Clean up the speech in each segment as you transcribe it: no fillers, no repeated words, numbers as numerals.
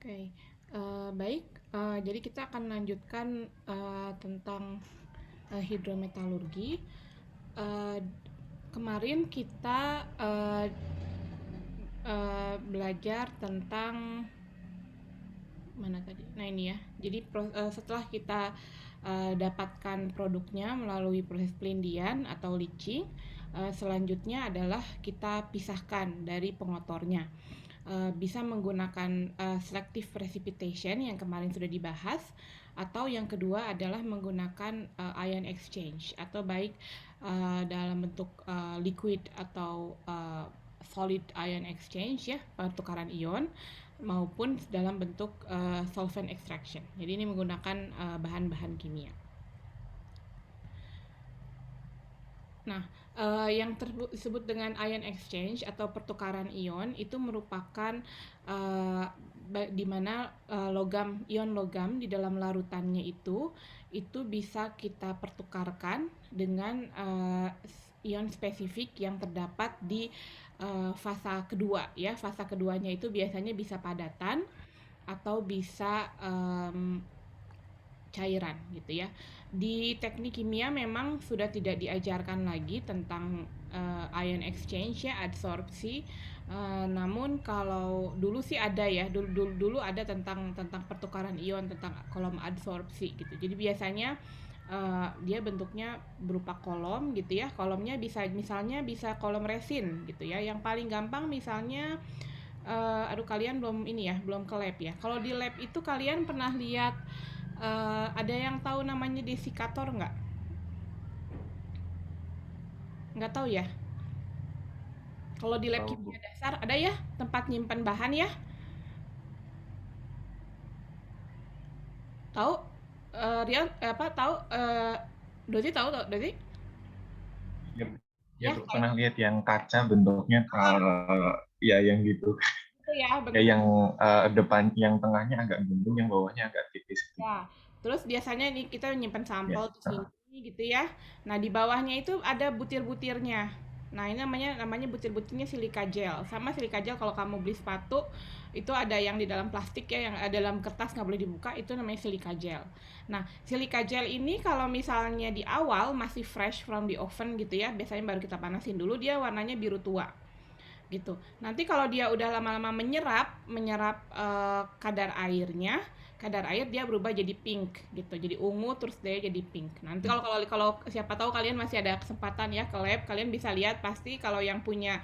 Oke, baik. Jadi kita akan lanjutkan tentang hidrometalurgi. Eh, Kemarin kita belajar tentang mana tadi? Nah ini ya. Jadi setelah kita dapatkan produknya melalui proses pelindian atau leaching, selanjutnya adalah kita pisahkan dari pengotornya. Bisa menggunakan selective precipitation yang kemarin sudah dibahas, atau yang kedua adalah menggunakan ion exchange, atau baik dalam bentuk liquid atau solid ion exchange ya, pertukaran ion, maupun dalam bentuk solvent extraction. Jadi ini menggunakan bahan-bahan kimia. Nah, yang disebut dengan ion exchange atau pertukaran ion itu merupakan uh, di mana ion logam di dalam larutannya itu bisa kita pertukarkan dengan ion spesifik yang terdapat di fasa kedua ya. Fasa keduanya itu biasanya bisa padatan atau bisa cairan gitu ya. Di teknik kimia memang sudah tidak diajarkan lagi tentang ion exchange ya, adsorpsi. Namun kalau dulu sih ada ya, dulu ada tentang pertukaran ion, tentang kolom adsorpsi gitu. Jadi biasanya dia bentuknya berupa kolom gitu ya. Kolomnya bisa misalnya bisa kolom resin gitu ya. Yang paling gampang misalnya aduh kalian belum ini ya, belum ke lab ya. Kalau di lab itu kalian pernah lihat ada yang tahu namanya desikator nggak? Nggak tahu ya. Kalau di lab Tahu Bu. kimia dasar ada ya tempat nyimpan bahan ya. Tahu? Rian apa tahu? Dozi tahu tahu Dozi? Ya, ya Ya Bu, kayak pernah lihat yang kaca bentuknya ya yang gitu. gitu ya Ya bentuknya. yang depan, yang tengahnya agak gembung, yang bawahnya agak tipis itu. Ya, terus biasanya nih kita menyimpan Ya. sampel di sini gitu ya. Nah, di bawahnya itu ada butir-butirnya. Nah, ini namanya butir-butirnya silika gel. Sama silika gel kalau kamu beli sepatu itu ada yang di dalam plastik ya, yang ada dalam kertas nggak boleh dibuka, itu namanya silika gel. Nah, silika gel ini kalau misalnya di awal masih fresh from the oven gitu ya, biasanya baru kita panasin dulu, dia warnanya biru tua gitu. Nanti kalau dia udah lama-lama menyerap kadar airnya, kadar air dia berubah jadi pink gitu, jadi ungu terus dia jadi pink. Nanti kalau kalau kalau siapa tahu kalian masih ada kesempatan ya ke lab, kalian bisa lihat pasti kalau yang punya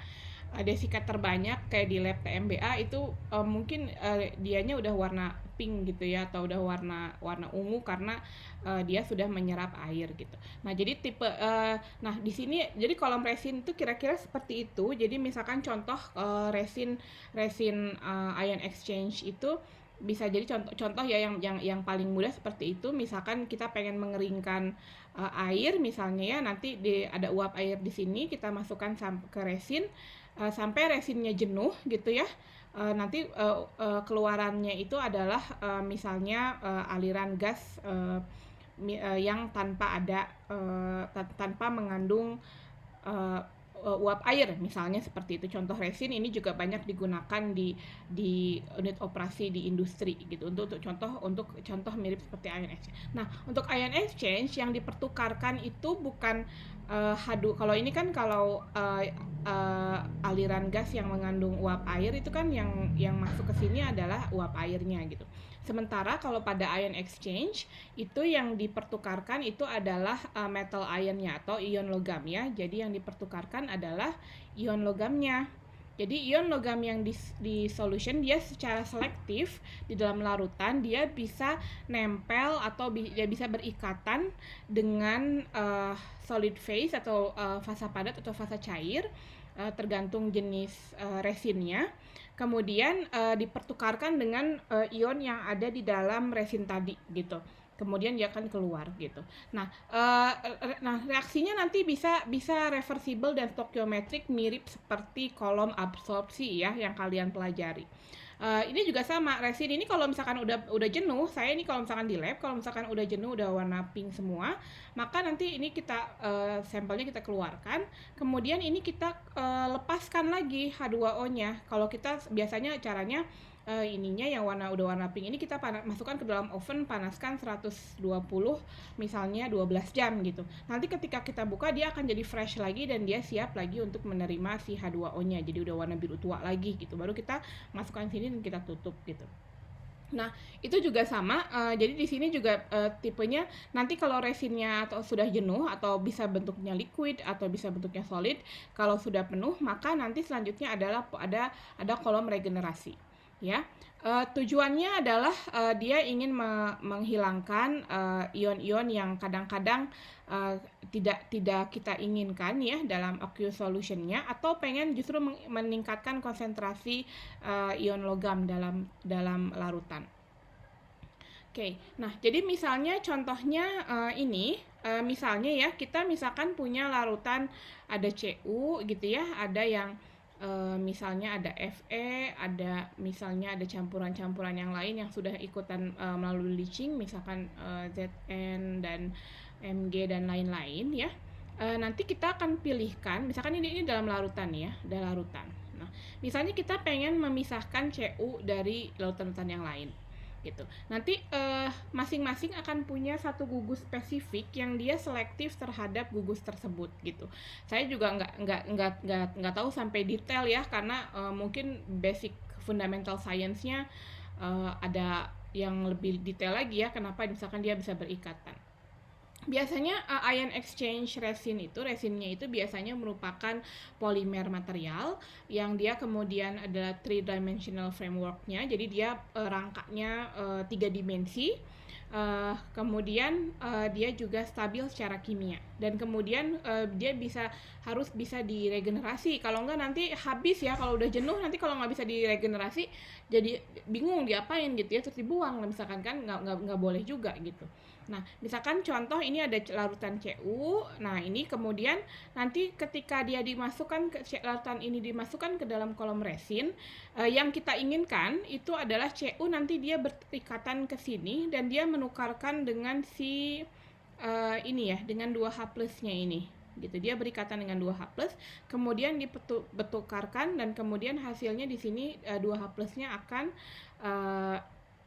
desikat terbanyak kayak di lab TMBA itu mungkin dianya udah warna pink gitu ya, atau udah warna warna ungu karena dia sudah menyerap air gitu. Nah, jadi nah di sini jadi kolom resin itu kira-kira seperti itu. Jadi misalkan contoh resin resin ion exchange itu bisa jadi contoh ya yang paling mudah seperti itu. Misalkan kita pengen mengeringkan air misalnya ya, nanti ada uap air di sini, kita masukkan ke resin sampai resinnya jenuh gitu ya. Nanti keluarannya itu adalah misalnya aliran gas yang tanpa ada tanpa mengandung uh, uap air misalnya seperti itu. Contoh resin ini juga banyak digunakan di unit operasi di industri gitu, untuk contoh mirip seperti ion exchange. Nah, untuk ion exchange yang dipertukarkan itu bukan hadu. Kalau ini kan kalau aliran gas yang mengandung uap air itu kan yang masuk ke sini adalah uap airnya gitu. Sementara kalau pada ion exchange itu yang dipertukarkan itu adalah metal ionnya atau ion logam ya. Jadi yang dipertukarkan adalah ion logamnya. Jadi ion logam yang di solution dia secara selektif di dalam larutan dia bisa nempel atau dia bisa berikatan dengan solid phase atau fasa padat atau fasa cair, tergantung jenis resinnya. Kemudian dipertukarkan dengan ion yang ada di dalam resin tadi gitu. Kemudian dia akan keluar gitu. Nah, reaksinya nanti bisa bisa reversible dan stoichiometric, mirip seperti kolom absorpsi ya yang kalian pelajari. Ini juga sama, resin ini kalau misalkan udah jenuh, saya ini kalau misalkan di lab, kalau misalkan udah jenuh, udah warna pink semua, maka nanti ini kita sampelnya kita keluarkan, kemudian ini kita lepaskan lagi H2O-nya. Kalau kita biasanya caranya ininya yang udah warna pink ini kita masukkan ke dalam oven, panaskan 120 misalnya 12 jam gitu. Nanti ketika kita buka dia akan jadi fresh lagi dan dia siap lagi untuk menerima si H2O-nya. Jadi udah warna biru tua lagi gitu. Baru kita masukkan sini dan kita tutup gitu. Nah, itu juga sama. Jadi di sini juga tipenya nanti kalau resinnya atau sudah jenuh atau bisa bentuknya liquid atau bisa bentuknya solid, kalau sudah penuh maka nanti selanjutnya adalah ada kolom regenerasi. Ya, tujuannya adalah dia ingin menghilangkan ion-ion yang kadang-kadang tidak kita inginkan ya dalam aqueous solutionnya, atau pengen justru meningkatkan konsentrasi ion logam dalam larutan. Oke, nah jadi misalnya contohnya ini, misalnya ya kita misalkan punya larutan ada Cu gitu ya, ada yang misalnya ada Fe, ada misalnya ada campuran-campuran yang lain yang sudah ikutan melalui leaching, misalkan Zn dan Mg dan lain-lain ya. Nanti kita akan pilihkan, misalkan ini dalam larutan ya, dalam larutan. Nah, misalnya kita pengen memisahkan Cu dari larutan-larutan yang lain gitu. Nanti masing-masing akan punya satu gugus spesifik yang dia selektif terhadap gugus tersebut gitu. Saya juga nggak tahu sampai detail ya, karena mungkin basic fundamental science-nya ada yang lebih detail lagi ya, kenapa misalkan dia bisa berikatan. Biasanya ion exchange resinnya itu biasanya merupakan polimer material yang dia kemudian adalah 3-dimensional framework-nya. Jadi dia rangkanya 3 dimensi. Kemudian dia juga stabil secara kimia, dan kemudian dia harus bisa diregenerasi. Kalau enggak nanti habis ya, kalau udah jenuh nanti kalau nggak bisa diregenerasi jadi bingung diapain gitu ya, terus dibuang misalkan, kan nggak boleh juga gitu. Nah, misalkan contoh ini ada larutan Cu. Nah, ini kemudian nanti ketika dia larutan ini dimasukkan ke dalam kolom resin, yang kita inginkan itu adalah Cu nanti dia berikatan ke sini dan dia menukarkan dengan si ini ya, dengan 2H plusnya ini gitu. Dia berikatan dengan 2H plus, kemudian dibetukarkan dan kemudian hasilnya di sini 2H plusnya akan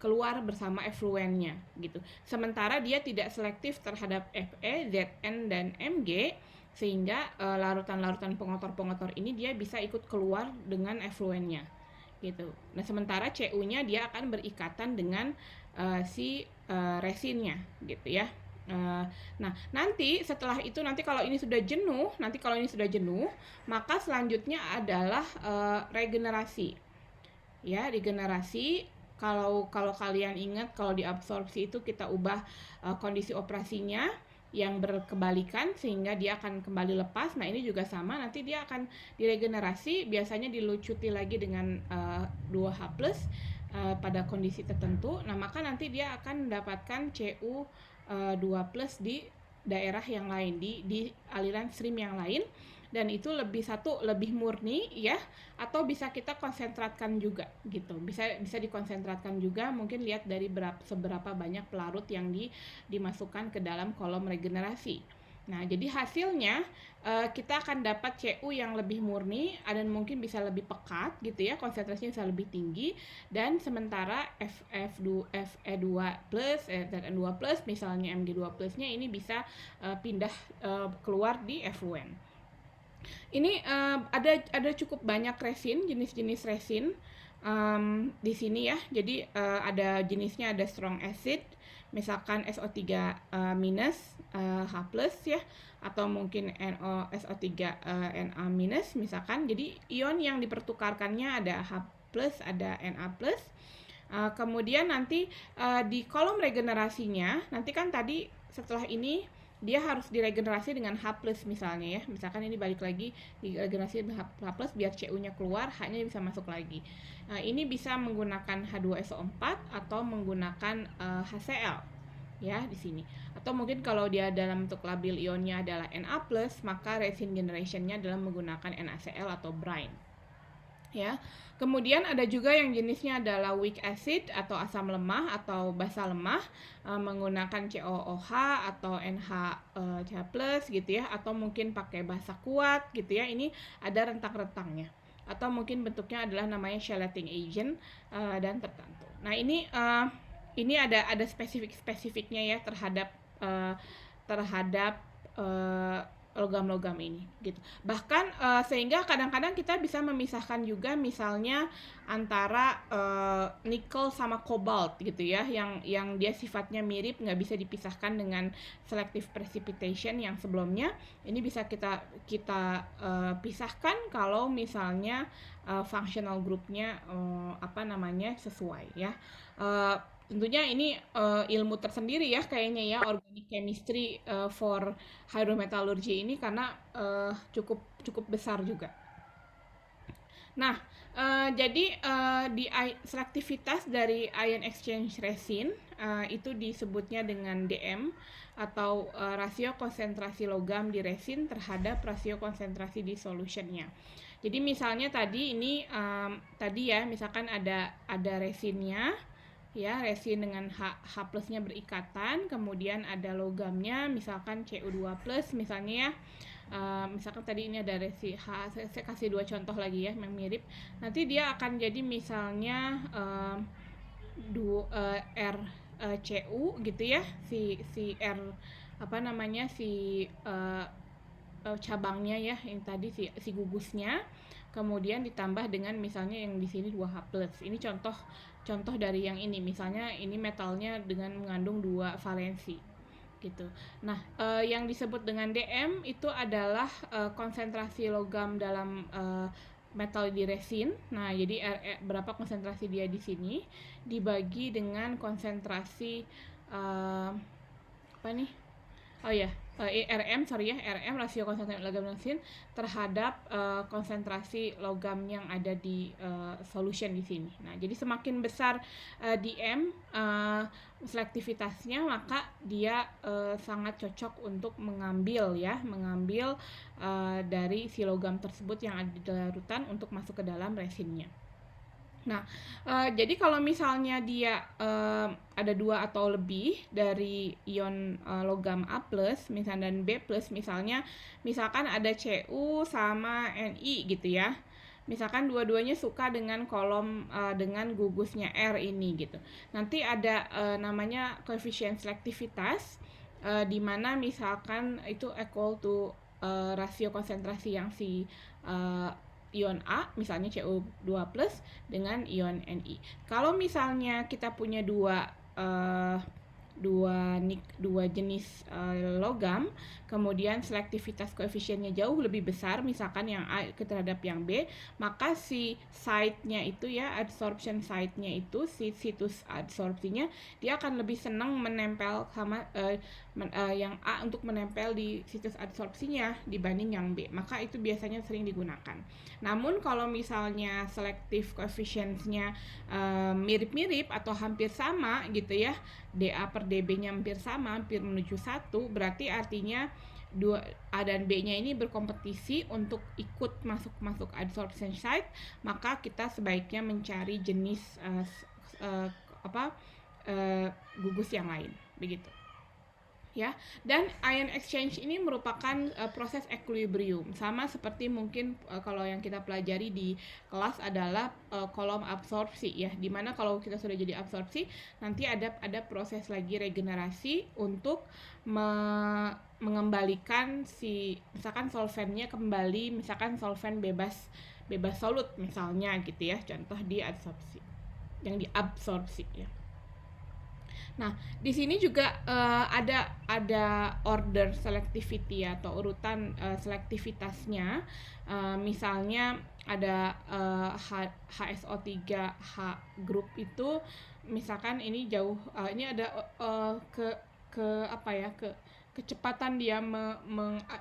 keluar bersama efluennya gitu. Sementara dia tidak selektif terhadap Fe, Zn dan Mg, sehingga larutan-larutan pengotor-pengotor ini dia bisa ikut keluar dengan efluennya gitu. Nah, sementara Cu-nya dia akan berikatan dengan si resinnya gitu ya. Nah, nanti setelah itu, nanti kalau ini sudah jenuh, maka selanjutnya adalah regenerasi. Ya, regenerasi. Kalau kalian ingat, kalau diabsorpsi itu kita ubah kondisi operasinya yang berkebalikan sehingga dia akan kembali lepas. Nah, ini juga sama, nanti dia akan diregenerasi, biasanya dilucuti lagi dengan 2H plus pada kondisi tertentu. Nah, maka nanti dia akan mendapatkan Cu2 plus di daerah yang lain, di aliran stream yang lain, dan itu lebih murni ya, atau bisa kita konsentratkan juga gitu, bisa dikonsentratkan juga, mungkin lihat dari seberapa banyak pelarut yang dimasukkan ke dalam kolom regenerasi. Nah, jadi hasilnya kita akan dapat Cu yang lebih murni dan mungkin bisa lebih pekat gitu ya, konsentrasinya bisa lebih tinggi, dan sementara Fe2 plus, Zn2 plus, misalnya Mg2 plusnya ini bisa pindah keluar di efluen. Ini ada cukup banyak resin, jenis-jenis resin di sini ya. Jadi ada jenisnya, ada strong acid, misalkan SO3 minus H plus ya, atau mungkin SO3 Na minus misalkan. Jadi ion yang dipertukarkannya ada H plus, ada Na plus. Kemudian nanti di kolom regenerasinya, nanti kan tadi setelah ini dia harus diregenerasi dengan H plus misalnya ya. Misalkan ini balik lagi diregenerasi dengan H plus biar Cu-nya keluar, H-nya bisa masuk lagi. Ini bisa menggunakan H2SO4 atau menggunakan HCl ya di sini. Atau mungkin kalau dia dalam bentuk labil ionnya adalah Na plus, maka resin generation-nya adalah menggunakan NaCl atau brine. Ya. Kemudian ada juga yang jenisnya adalah weak acid atau asam lemah atau basa lemah, menggunakan COOH atau NH+ gitu ya, atau mungkin pakai basa kuat gitu ya. Ini ada rentang-rentangnya. atau mungkin bentuknya adalah namanya chelating agent dan tertentu. Nah, ini ada spesifiknya ya terhadap logam-logam ini gitu. Bahkan sehingga kadang-kadang kita bisa memisahkan juga misalnya antara nikel sama cobalt gitu ya, yang dia sifatnya mirip, nggak bisa dipisahkan dengan selective precipitation yang sebelumnya. Ini bisa kita pisahkan kalau misalnya functional groupnya sesuai ya. Tentunya ini ilmu tersendiri ya kayaknya ya, organic chemistry for hydrometallurgy ini, karena cukup besar juga. Nah, jadi selektivitas dari ion exchange resin itu disebutnya dengan DM, atau rasio konsentrasi logam di resin terhadap rasio konsentrasi di solutionnya. Jadi misalnya tadi ini tadi ya, misalkan ada resinnya ya, resin dengan H plusnya berikatan, kemudian ada logamnya misalkan Cu2 plus misalnya ya. Misalkan tadi ini ada resin H, saya kasih 2 contoh lagi ya yang mirip. Nanti dia akan jadi misalnya RCu gitu ya, si R cabangnya ya, yang tadi si gugusnya, kemudian ditambah dengan misalnya yang di sini 2H+. Ini contoh dari yang ini, misalnya ini metalnya dengan mengandung 2 valensi gitu. Nah, yang disebut dengan DM itu adalah konsentrasi logam dalam metal di resin. Nah, jadi berapa konsentrasi dia di sini dibagi dengan konsentrasi RM, rasio konsentrasi logam resin terhadap konsentrasi logam yang ada di solution di sini. Nah, jadi semakin besar DM selektivitasnya, maka dia sangat cocok untuk mengambil dari si logam tersebut yang ada di larutan untuk masuk ke dalam resinnya. Nah, jadi kalau misalnya dia ada 2 atau lebih dari ion logam A+, misalnya, dan B+, misalkan ada Cu sama Ni gitu ya. Misalkan dua-duanya suka dengan kolom dengan gugusnya R ini gitu. Nanti ada namanya koefisien selektivitas, di mana misalkan itu equal to rasio konsentrasi yang si ion A, misalnya Cu2 plus dengan ion Ni. Kalau misalnya kita punya dua jenis logam, kemudian selektivitas koefisiennya jauh lebih besar, misalkan yang A terhadap yang B, maka si site-nya itu ya, adsorption site-nya itu, si situs adsorpsinya, dia akan lebih senang menempel sama yang A untuk menempel di situs adsorpsinya dibanding yang B. Maka itu biasanya sering digunakan. Namun kalau misalnya selective coefficients-nya mirip-mirip atau hampir sama gitu ya, dA per dB-nya hampir sama, hampir menuju 1, berarti artinya A dan B-nya ini berkompetisi untuk ikut masuk adsorption site, maka kita sebaiknya mencari jenis gugus yang lain, begitu. Ya, dan ion exchange ini merupakan proses equilibrium, sama seperti mungkin kalau yang kita pelajari di kelas adalah kolom absorpsi ya, dimana kalau kita sudah jadi absorpsi, nanti ada proses lagi regenerasi untuk mengembalikan misalkan solvennya kembali, misalkan solven bebas solut misalnya gitu ya, contoh di adsorpsi, yang diabsorpsi ya. Nah, di sini juga ada order selectivity atau urutan selektivitasnya. Misalnya ada HSO3H group itu, misalkan ini jauh, ini ada kecepatan dia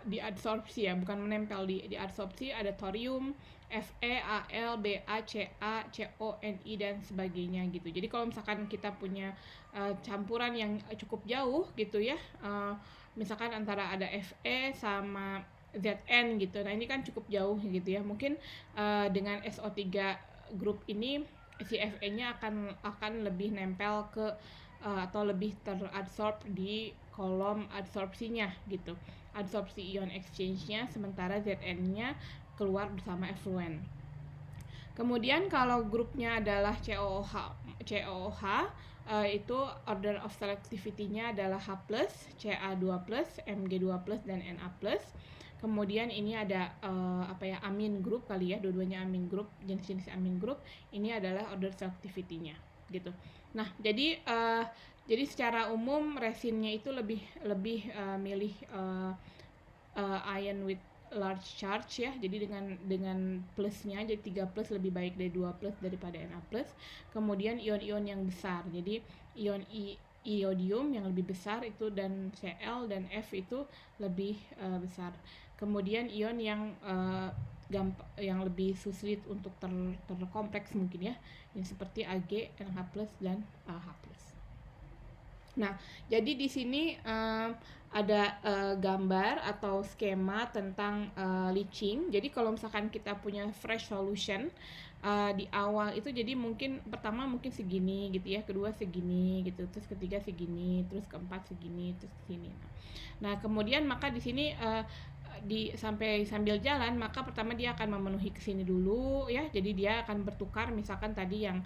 diadsorpsi ya, bukan menempel, di adsorpsi ada thorium, Fe, Al, Ba, Ca, Co, Ni dan sebagainya gitu. Jadi kalau misalkan kita punya campuran yang cukup jauh gitu ya, misalkan antara ada Fe sama Zn gitu. Nah, ini kan cukup jauh gitu ya. Mungkin dengan SO3 group ini si Fe-nya akan lebih nempel ke atau lebih teradsorb di kolom adsorpsinya gitu. Adsorpsi ion exchange-nya, sementara Zn-nya keluar bersama effluent. Kemudian kalau grupnya adalah COOH itu order of selectivity-nya adalah H+, Ca2+, Mg2+, dan Na+. Kemudian ini ada amin group kali ya, dua-duanya amin group, jenis-jenis amin group. Ini adalah order selectivity-nya gitu. Nah, jadi secara umum resinnya itu lebih milih ion with large charge ya, jadi dengan plusnya, jadi 3+ lebih baik dari 2+ daripada Na+. Kemudian ion-ion yang besar, jadi ion iodium yang lebih besar itu, dan Cl dan F itu lebih besar. Kemudian ion yang yang lebih sulit untuk terkompleks mungkin ya, yang seperti Ag, NH+, dan H+. Nah, jadi di sini ada gambar atau skema tentang leaching. Jadi kalau misalkan kita punya fresh solution di awal itu, jadi mungkin pertama mungkin segini gitu ya, kedua segini gitu, terus ketiga segini, terus keempat segini, terus segini. Nah, kemudian maka di sini sambil jalan, maka pertama dia akan memenuhi ke sini dulu ya. Jadi dia akan bertukar, misalkan tadi yang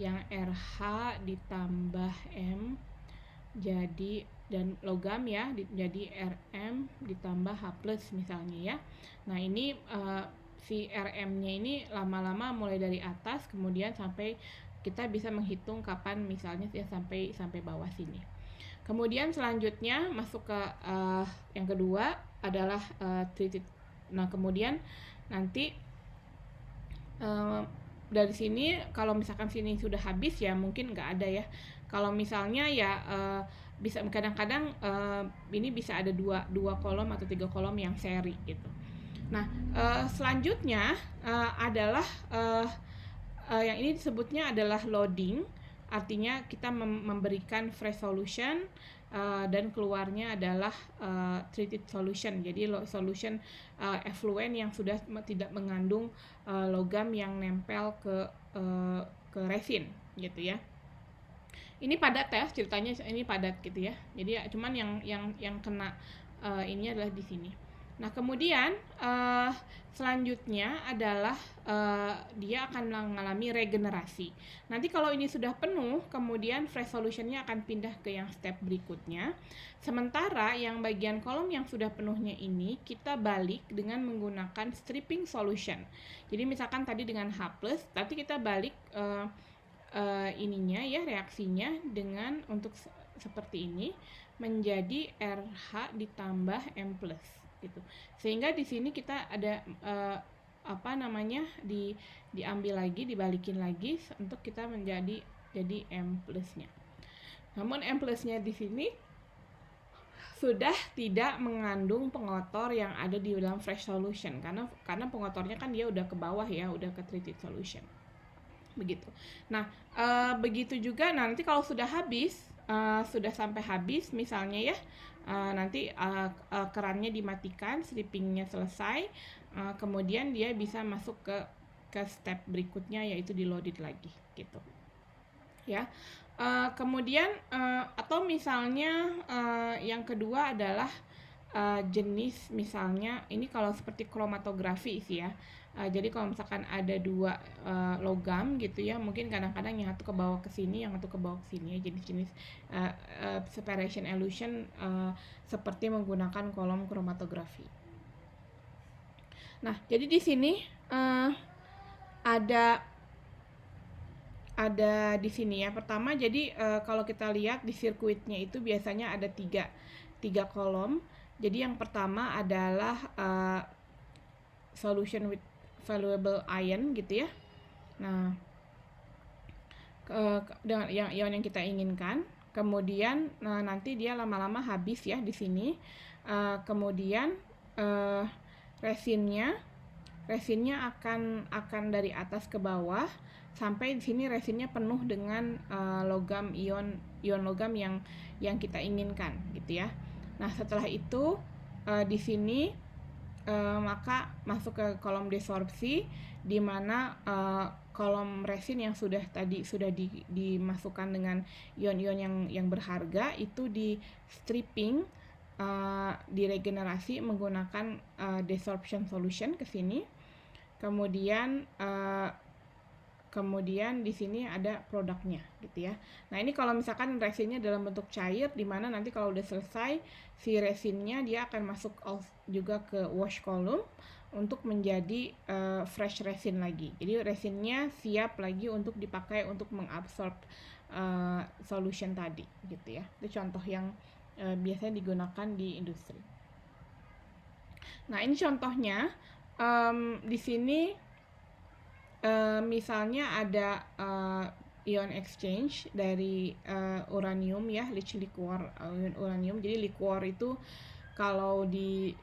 yang RH ditambah M jadi, dan logam ya, jadi Rm ditambah H+ misalnya ya. Nah, ini si Rm-nya ini lama-lama mulai dari atas kemudian sampai kita bisa menghitung kapan misalnya ya sampai bawah sini. Kemudian selanjutnya masuk ke yang kedua adalah treated. Nah, kemudian nanti dari sini kalau misalkan sini sudah habis ya mungkin nggak ada ya. Kalau misalnya ya bisa kadang-kadang ini bisa ada dua kolom atau 3 kolom yang seri gitu. Nah, selanjutnya adalah yang ini disebutnya adalah loading. Artinya kita memberikan fresh solution dan keluarnya adalah treated solution. Jadi solution effluent yang sudah tidak mengandung logam yang nempel ke resin gitu ya. Ini padat ya ceritanya, ini padat gitu ya. Jadi cuman yang kena ini adalah di sini. Nah, kemudian selanjutnya adalah dia akan mengalami regenerasi. Nanti kalau ini sudah penuh, kemudian fresh solution-nya akan pindah ke yang step berikutnya. Sementara yang bagian kolom yang sudah penuhnya ini kita balik dengan menggunakan stripping solution. Jadi misalkan tadi dengan H+, tapi kita balik ininya ya, reaksinya dengan untuk seperti ini menjadi RH ditambah M+ gitu. Sehingga di sini kita ada diambil lagi, dibalikin lagi untuk kita jadi M+-nya. Namun M+-nya di sini sudah tidak mengandung pengotor yang ada di dalam fresh solution karena pengotornya kan dia udah ke bawah ya, udah ke treated solution. Begitu. Nah, begitu juga nanti kalau sudah habis, sudah sampai habis misalnya ya, nanti kerannya dimatikan, strippingnya selesai, kemudian dia bisa masuk ke step berikutnya yaitu di loaded lagi gitu ya. Kemudian atau misalnya yang kedua adalah jenis, misalnya ini kalau seperti kromatografi sih ya. Jadi kalau misalkan ada dua logam gitu ya, mungkin kadang-kadang yang satu ke bawah ke sini, yang satu ke bawah ke sini ya, jenis-jenis separation illusion seperti menggunakan kolom kromatografi. Nah, jadi di sini ada di sini ya. Pertama, jadi kalau kita lihat di sirkuitnya itu biasanya ada tiga kolom. Jadi yang pertama adalah solution with valuable ion gitu ya. Nah, dengan ion yang kita inginkan. Kemudian nanti dia lama-lama habis ya di sini. Kemudian resinnya akan dari atas ke bawah sampai di sini resinnya penuh dengan ion logam yang kita inginkan gitu ya. Nah, setelah itu di sini maka masuk ke kolom desorpsi, di mana kolom resin yang sudah dimasukkan dengan ion-ion yang berharga itu di stripping, diregenerasi menggunakan desorption solution ke sini. kemudian kemudian di sini ada produknya gitu ya. Nah, ini kalau misalkan resinnya dalam bentuk cair, di mana nanti kalau udah selesai si resinnya dia akan masuk juga ke wash column untuk menjadi fresh resin lagi. Jadi resinnya siap lagi untuk dipakai untuk mengabsorb solution tadi gitu ya. Itu contoh yang biasanya digunakan di industri. Nah, ini contohnya di sini misalnya ada ion exchange dari uranium ya, leach liquor uranium. Jadi liquor itu kalau di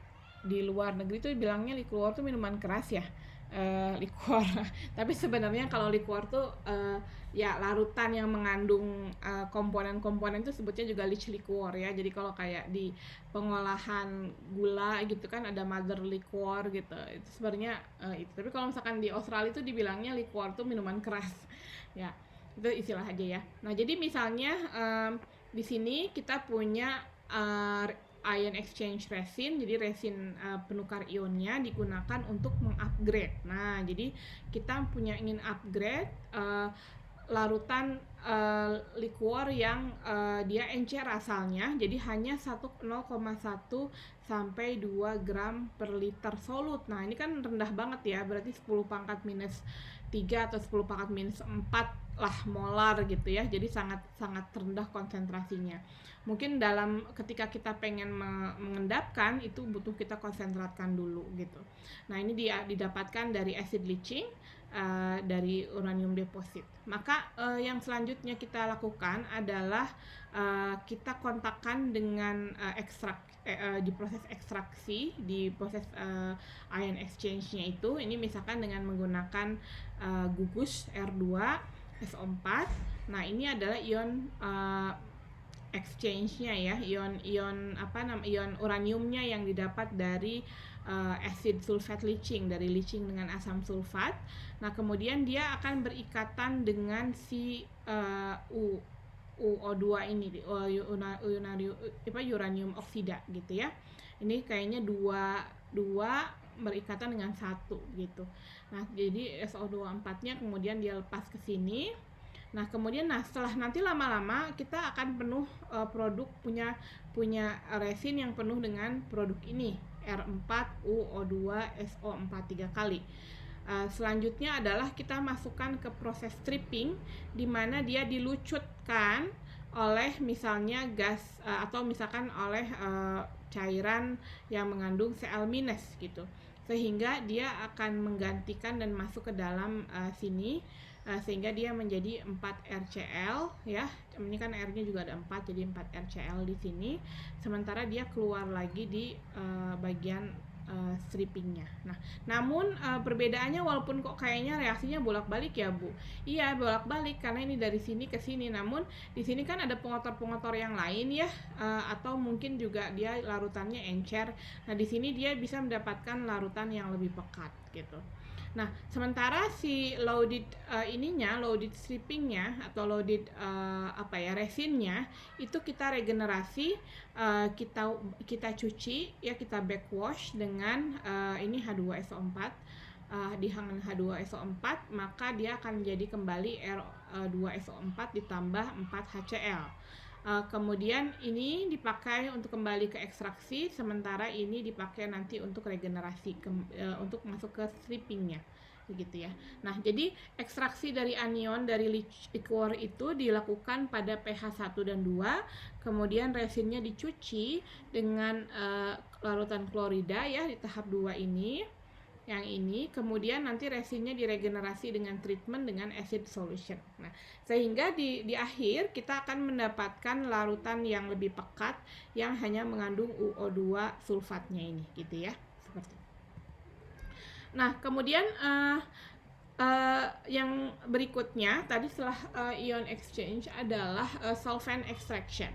luar negeri tuh bilangnya liquor tuh minuman keras ya, liquor. Tapi sebenarnya kalau liquor tuh ya larutan yang mengandung komponen-komponen itu sebutnya juga leach liquor ya. Jadi kalau kayak di pengolahan gula gitu kan ada mother liquor gitu, itu sebenarnya itu. Tapi kalau misalkan di Australia itu dibilangnya liquor tuh minuman keras ya, itu istilah aja ya. Nah, jadi misalnya di sini kita punya ion exchange resin. Jadi resin penukar ionnya digunakan untuk mengupgrade. Nah, jadi kita ingin upgrade larutan liquor yang dia encer asalnya, jadi hanya 0,1 sampai 2 gram per liter solut. Nah, ini kan rendah banget ya, berarti 10 pangkat minus 3 atau 10 pangkat minus 4 lah molar gitu ya. Jadi sangat rendah konsentrasinya. Mungkin ketika kita pengen mengendapkan itu butuh kita konsentratkan dulu gitu. Nah, ini didapatkan dari acid leaching dari uranium deposit. Maka yang selanjutnya kita lakukan adalah kita kontakkan dengan di proses ekstraksi, di proses ion exchange-nya itu. Ini misalkan dengan menggunakan gugus R2SO4. Nah, ini adalah ion exchange-nya ya, ion uraniumnya yang didapat dari acid sulfate leaching, dari leaching dengan asam sulfat. Nah, kemudian dia akan berikatan dengan si UO2 ini, uranium oksida gitu ya. Ini kayaknya dua berikatan dengan satu gitu. Nah, jadi SO24-nya kemudian dia lepas ke sini. Nah, kemudian setelah nanti lama-lama kita akan penuh produk punya resin yang penuh dengan produk ini, R4UO2SO4 3 kali. Selanjutnya adalah kita masukkan ke proses stripping, di mana dia dilucutkan oleh misalnya gas atau misalkan oleh cairan yang mengandung Cl- gitu, sehingga dia akan menggantikan dan masuk ke dalam sini, sehingga dia menjadi 4RCl ya. Ini kan R-nya juga ada 4, jadi 4RCl di sini. Sementara dia keluar lagi di bagian strippingnya. Nah, namun perbedaannya walaupun kok kayaknya reaksinya bolak-balik ya, Bu. Iya, bolak-balik karena ini dari sini ke sini. Namun di sini kan ada pengotor-pengotor yang lain ya, atau mungkin juga dia larutannya encer. Nah, di sini dia bisa mendapatkan larutan yang lebih pekat gitu. Nah, sementara si loaded loaded strippingnya atau loaded resinnya itu kita regenerasi, kita cuci ya, kita backwash dengan ini H2SO4, dihangat H2SO4, maka dia akan menjadi kembali R2SO4 ditambah 4HCl. Kemudian ini dipakai untuk kembali ke ekstraksi, sementara ini dipakai nanti untuk regenerasi, untuk masuk ke strippingnya begitu ya. Nah, jadi ekstraksi dari anion dari liquor itu dilakukan pada pH 1 dan 2, kemudian resinnya dicuci dengan larutan klorida ya di tahap 2 ini. Yang ini kemudian nanti resinnya diregenerasi dengan treatment dengan acid solution. Nah, sehingga di akhir kita akan mendapatkan larutan yang lebih pekat yang hanya mengandung UO2 sulfatnya ini gitu ya, seperti. Nah, kemudian yang berikutnya tadi setelah ion exchange adalah solvent extraction,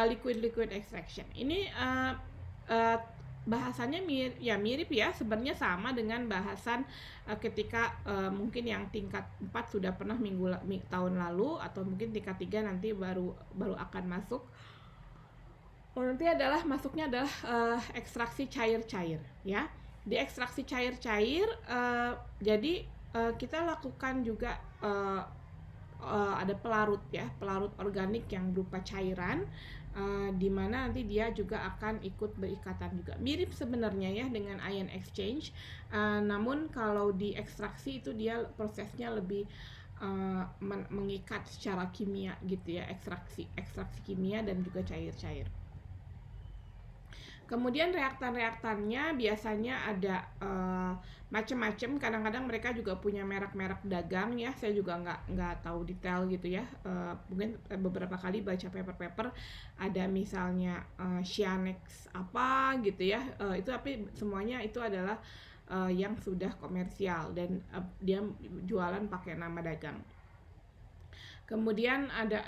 liquid extraction. Ini bahasanya mirip ya, sebenarnya sama dengan bahasan ketika mungkin yang tingkat 4 sudah pernah tahun lalu, atau mungkin tingkat 3 nanti baru akan masuk. Nanti masuknya adalah ekstraksi cair-cair ya. Di ekstraksi cair-cair, jadi kita lakukan juga ada pelarut ya, pelarut organik yang berupa cairan, di mana nanti dia juga akan ikut berikatan juga. Mirip sebenarnya ya dengan ion exchange, namun kalau di ekstraksi itu dia prosesnya lebih mengikat secara kimia gitu ya, ekstraksi kimia dan juga cair-cair. Kemudian reaktan-reaktannya biasanya ada macam-macam. Kadang-kadang mereka juga punya merek-merek dagang ya. Saya juga nggak tahu detail gitu ya. Mungkin beberapa kali baca paper-paper ada misalnya Cyanex apa gitu ya. Itu tapi semuanya itu adalah yang sudah komersial dan dia jualan pakai nama dagang. Kemudian ada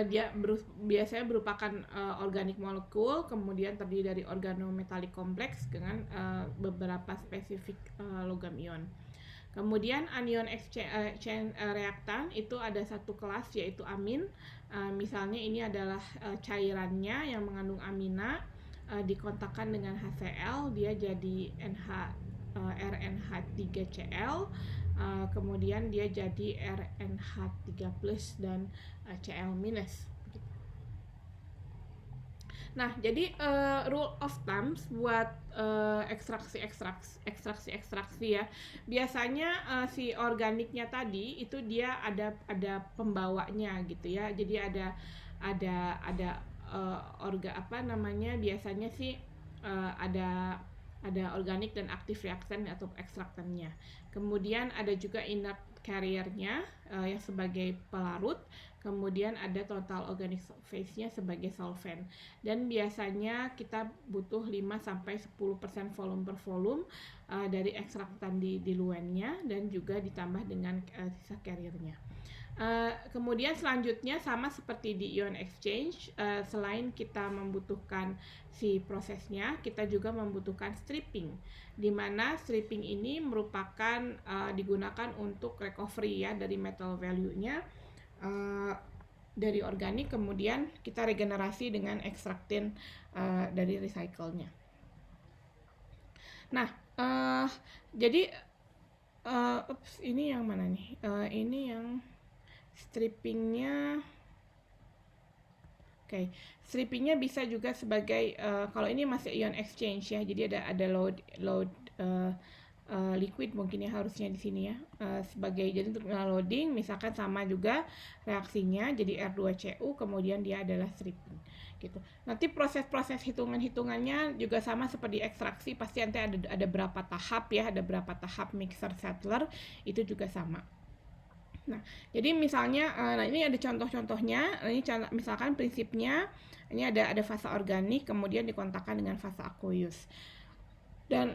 dia biasanya merupakan organik molekul, kemudian terdiri dari organometalik kompleks dengan beberapa spesifik logam ion. Kemudian anion exchange reaktan itu ada satu kelas yaitu amin. Misalnya ini adalah cairannya yang mengandung amina, dikontakkan dengan HCl, dia jadi RNH3Cl. Kemudian dia jadi RNH3+ dan Cl-. Nah, jadi rule of thumb buat ekstraksi ya. Biasanya si organiknya tadi itu dia ada pembawanya gitu ya. Jadi ada biasanya sih ada organik dan aktif reaktan atau ekstraktannya. Kemudian ada juga inert carrier-nya yang sebagai pelarut. Kemudian ada total organic phase-nya sebagai solvent. Dan biasanya kita butuh 5-10% volume per volume dari ekstraktan di diluennya dan juga ditambah dengan sisa carrier-nya. Kemudian selanjutnya sama seperti di ion exchange, selain kita membutuhkan si prosesnya, kita juga membutuhkan stripping, di mana stripping ini merupakan digunakan untuk recovery ya dari metal value-nya dari organik, kemudian kita regenerasi dengan ekstraktin dari recycle-nya. Nah, jadi ini yang mana nih? Ini yang strippingnya. Oke, strippingnya bisa juga sebagai kalau ini masih ion exchange ya, jadi ada load liquid mungkin ya harusnya di sini ya, sebagai jadi untuk loading misalkan sama juga reaksinya jadi R2CU, kemudian dia adalah stripping gitu. Nanti proses-proses hitungannya juga sama seperti ekstraksi, pasti nanti ada berapa tahap ya, ada berapa tahap mixer settler, itu juga sama. Nah, jadi misalnya, nah ini ada contoh-contohnya. Ini misalkan prinsipnya, ini ada fase organik, kemudian dikontakkan dengan fase aqueous. Dan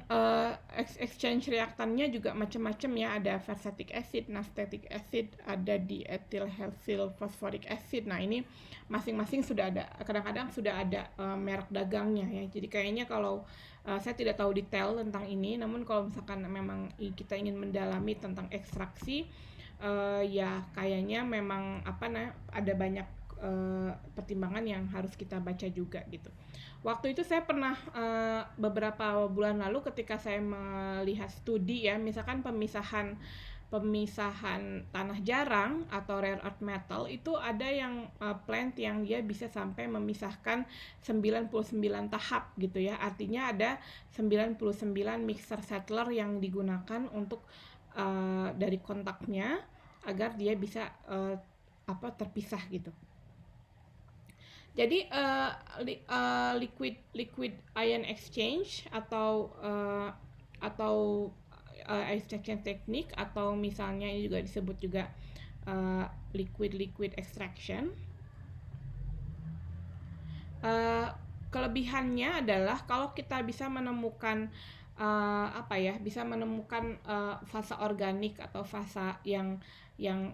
exchange reaktannya juga macam-macam ya, ada ferritic acid, naphthalate acid, ada diethylhexyl phosphoric acid. Nah ini masing-masing sudah ada, kadang-kadang sudah ada merek dagangnya ya. Jadi kayaknya kalau saya tidak tahu detail tentang ini, namun kalau misalkan memang kita ingin mendalami tentang ekstraksi, ya kayaknya memang ada banyak pertimbangan yang harus kita baca juga gitu. Waktu itu saya pernah beberapa bulan lalu ketika saya melihat studi ya, misalkan pemisahan tanah jarang atau rare earth metal, itu ada yang plant yang dia bisa sampai memisahkan 99 tahap gitu ya. Artinya ada 99 mixer settler yang digunakan untuk dari kontaknya agar dia bisa terpisah gitu. Jadi liquid ion exchange atau exchange technique, atau misalnya ini juga disebut juga liquid extraction. Kelebihannya adalah kalau kita bisa menemukan bisa menemukan fase organik atau fase yang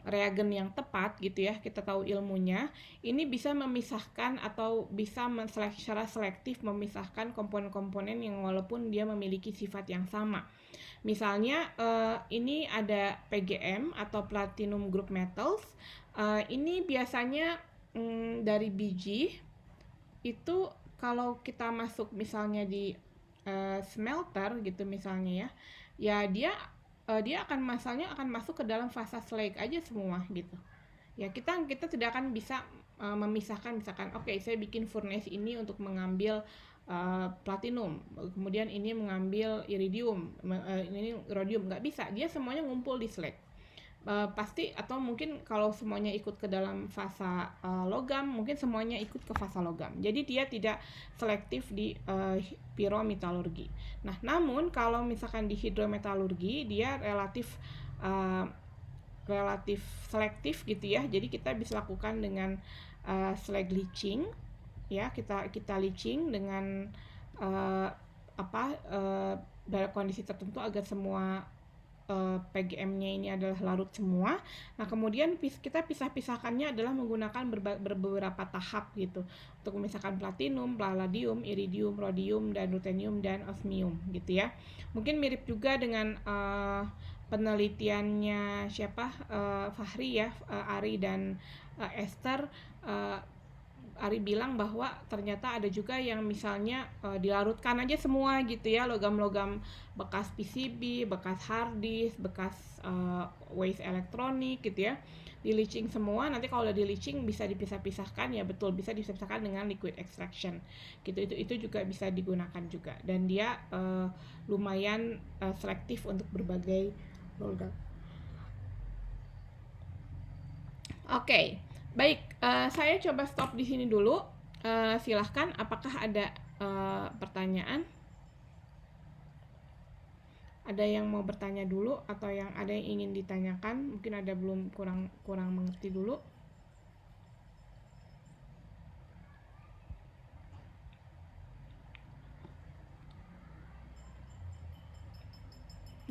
reagen yang tepat gitu ya, kita tahu ilmunya, ini bisa memisahkan atau bisa secara selektif memisahkan komponen-komponen yang walaupun dia memiliki sifat yang sama. Misalnya ini ada PGM atau platinum group metals, ini biasanya dari biji itu kalau kita masuk misalnya di smelter gitu misalnya ya, dia akan masuk ke dalam fasa slag aja semua gitu. Ya kita tidak akan bisa memisahkan, misalkan oke, saya bikin furnace ini untuk mengambil platinum, kemudian ini mengambil iridium, ini rhodium, nggak bisa, dia semuanya ngumpul di slag. Pasti, atau mungkin kalau semuanya ikut ke dalam fasa logam, mungkin semuanya ikut ke fasa logam. Jadi dia tidak selektif di pyrometalurgi. Nah, namun kalau misalkan di hidrometalurgi dia relatif selektif gitu ya. Jadi kita bisa lakukan dengan slag leaching ya, kita leaching dengan dalam kondisi tertentu agar semua PGM-nya ini adalah larut semua. Nah, kemudian kita pisah-pisahkannya adalah menggunakan beberapa tahap gitu. Untuk misalkan platinum, palladium, iridium, rhodium, dan ruthenium, dan osmium gitu ya. Mungkin mirip juga dengan penelitiannya Fahri ya, Ari dan Esther. Ari bilang bahwa ternyata ada juga yang misalnya dilarutkan aja semua gitu ya, logam-logam bekas PCB, bekas hard disk, bekas waste elektronik gitu ya, di leaching semua. Nanti kalau udah di leaching bisa dipisah-pisahkan ya, betul, bisa dipisahkan dengan liquid extraction gitu. Itu juga bisa digunakan juga, dan dia lumayan selektif untuk berbagai logam. Oke. Baik, saya coba stop di sini dulu. Silahkan, apakah ada pertanyaan? Ada yang mau bertanya dulu atau yang ada yang ingin ditanyakan? Mungkin ada belum kurang mengerti dulu.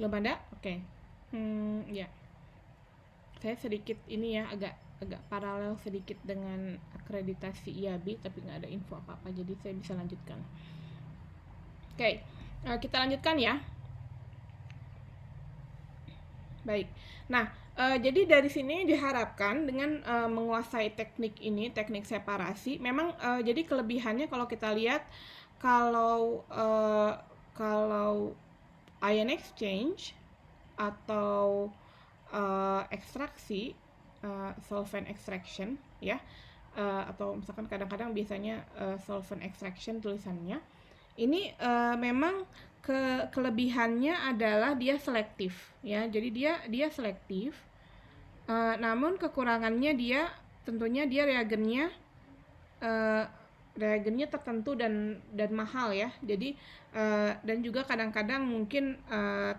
Belum ada? Oke. Ya. Saya sedikit ini ya, agak paralel sedikit dengan akreditasi IAB, tapi nggak ada info apa-apa, jadi saya bisa lanjutkan. Oke, kita lanjutkan ya. Baik. Nah, jadi dari sini diharapkan dengan menguasai teknik ini, teknik separasi, memang jadi kelebihannya kalau kita lihat, kalau ion exchange atau ekstraksi, solvent extraction ya, atau misalkan kadang-kadang biasanya solvent extraction tulisannya ini, memang kelebihannya adalah dia selektif ya, jadi dia selektif, namun kekurangannya dia tentunya dia reagennya tertentu dan mahal ya. Jadi dan juga kadang-kadang mungkin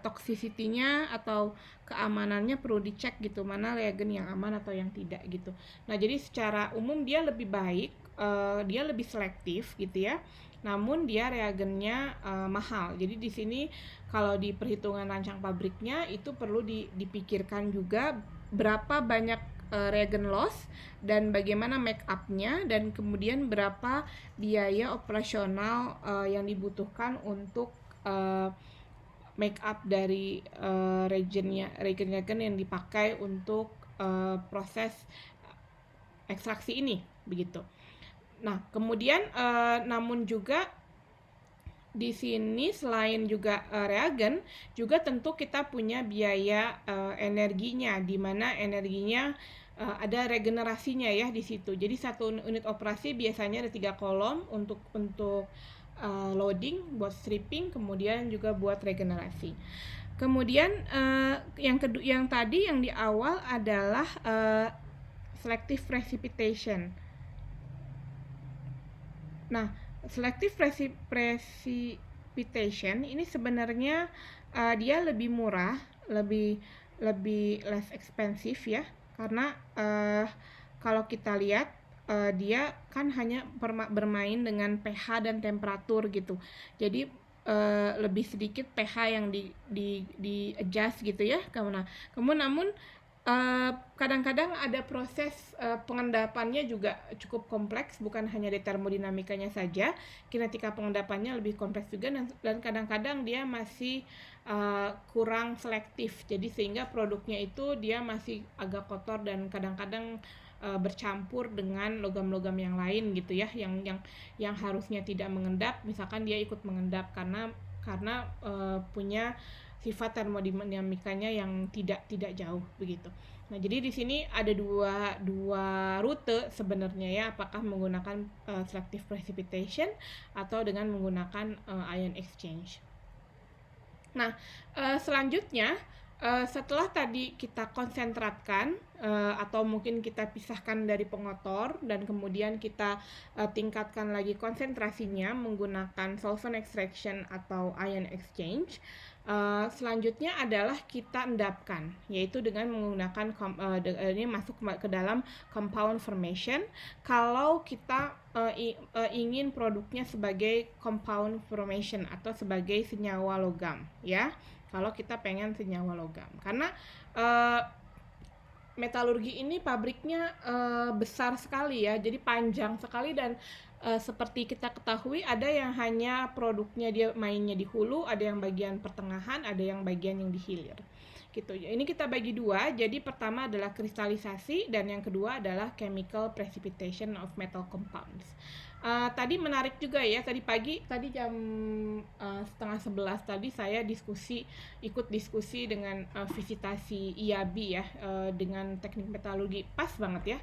toxicity-nya atau keamanannya perlu dicek gitu, mana reagen yang aman atau yang tidak gitu. Nah, jadi secara umum dia lebih baik, dia lebih selektif gitu ya. Namun dia reagennya mahal. Jadi di sini kalau di perhitungan rancang pabriknya itu perlu dipikirkan juga berapa banyak reagen loss dan bagaimana make up-nya, dan kemudian berapa biaya operasional yang dibutuhkan untuk make up dari reagen yang dipakai untuk proses ekstraksi ini begitu. Nah, kemudian namun juga di sini selain juga reagen, juga tentu kita punya biaya energinya, di mana energinya ada regenerasinya ya di situ. Jadi satu unit operasi biasanya ada 3 kolom untuk loading, buat stripping, kemudian juga buat regenerasi. Kemudian yang tadi yang di awal adalah selective precipitation. Nah, selective precipitation ini sebenarnya dia lebih murah, lebih less expensive ya, karena kalau kita lihat dia kan hanya bermain dengan pH dan temperatur gitu. Jadi lebih sedikit pH yang di adjust gitu ya. Kemudian namun kadang-kadang ada proses pengendapannya juga cukup kompleks, bukan hanya di termodinamikanya saja, kinetika pengendapannya lebih kompleks juga, dan kadang-kadang dia masih kurang selektif, jadi sehingga produknya itu dia masih agak kotor dan kadang-kadang bercampur dengan logam-logam yang lain gitu ya, yang harusnya tidak mengendap, misalkan dia ikut mengendap karena karena punya sifat termodinamikanya yang tidak jauh begitu. Nah, jadi di sini ada dua rute sebenarnya ya, apakah menggunakan selective precipitation atau dengan menggunakan ion exchange. Nah, selanjutnya setelah tadi kita konsentratkan atau mungkin kita pisahkan dari pengotor dan kemudian kita tingkatkan lagi konsentrasinya menggunakan solvent extraction atau ion exchange. Selanjutnya adalah kita endapkan, yaitu dengan menggunakan ini masuk ke dalam compound formation. Kalau kita ingin produknya sebagai compound formation atau sebagai senyawa logam, ya. Kalau kita pengen senyawa logam, karena metalurgi ini pabriknya besar sekali ya, jadi panjang sekali dan seperti kita ketahui ada yang hanya produknya dia mainnya di hulu, ada yang bagian pertengahan, ada yang bagian yang di hilir gitu. Ini kita bagi dua, jadi pertama adalah kristalisasi dan yang kedua adalah chemical precipitation of metal compounds. Tadi menarik juga ya, tadi pagi, tadi jam 10:30 tadi saya ikut diskusi dengan visitasi IAB ya, dengan teknik metalurgi, pas banget ya,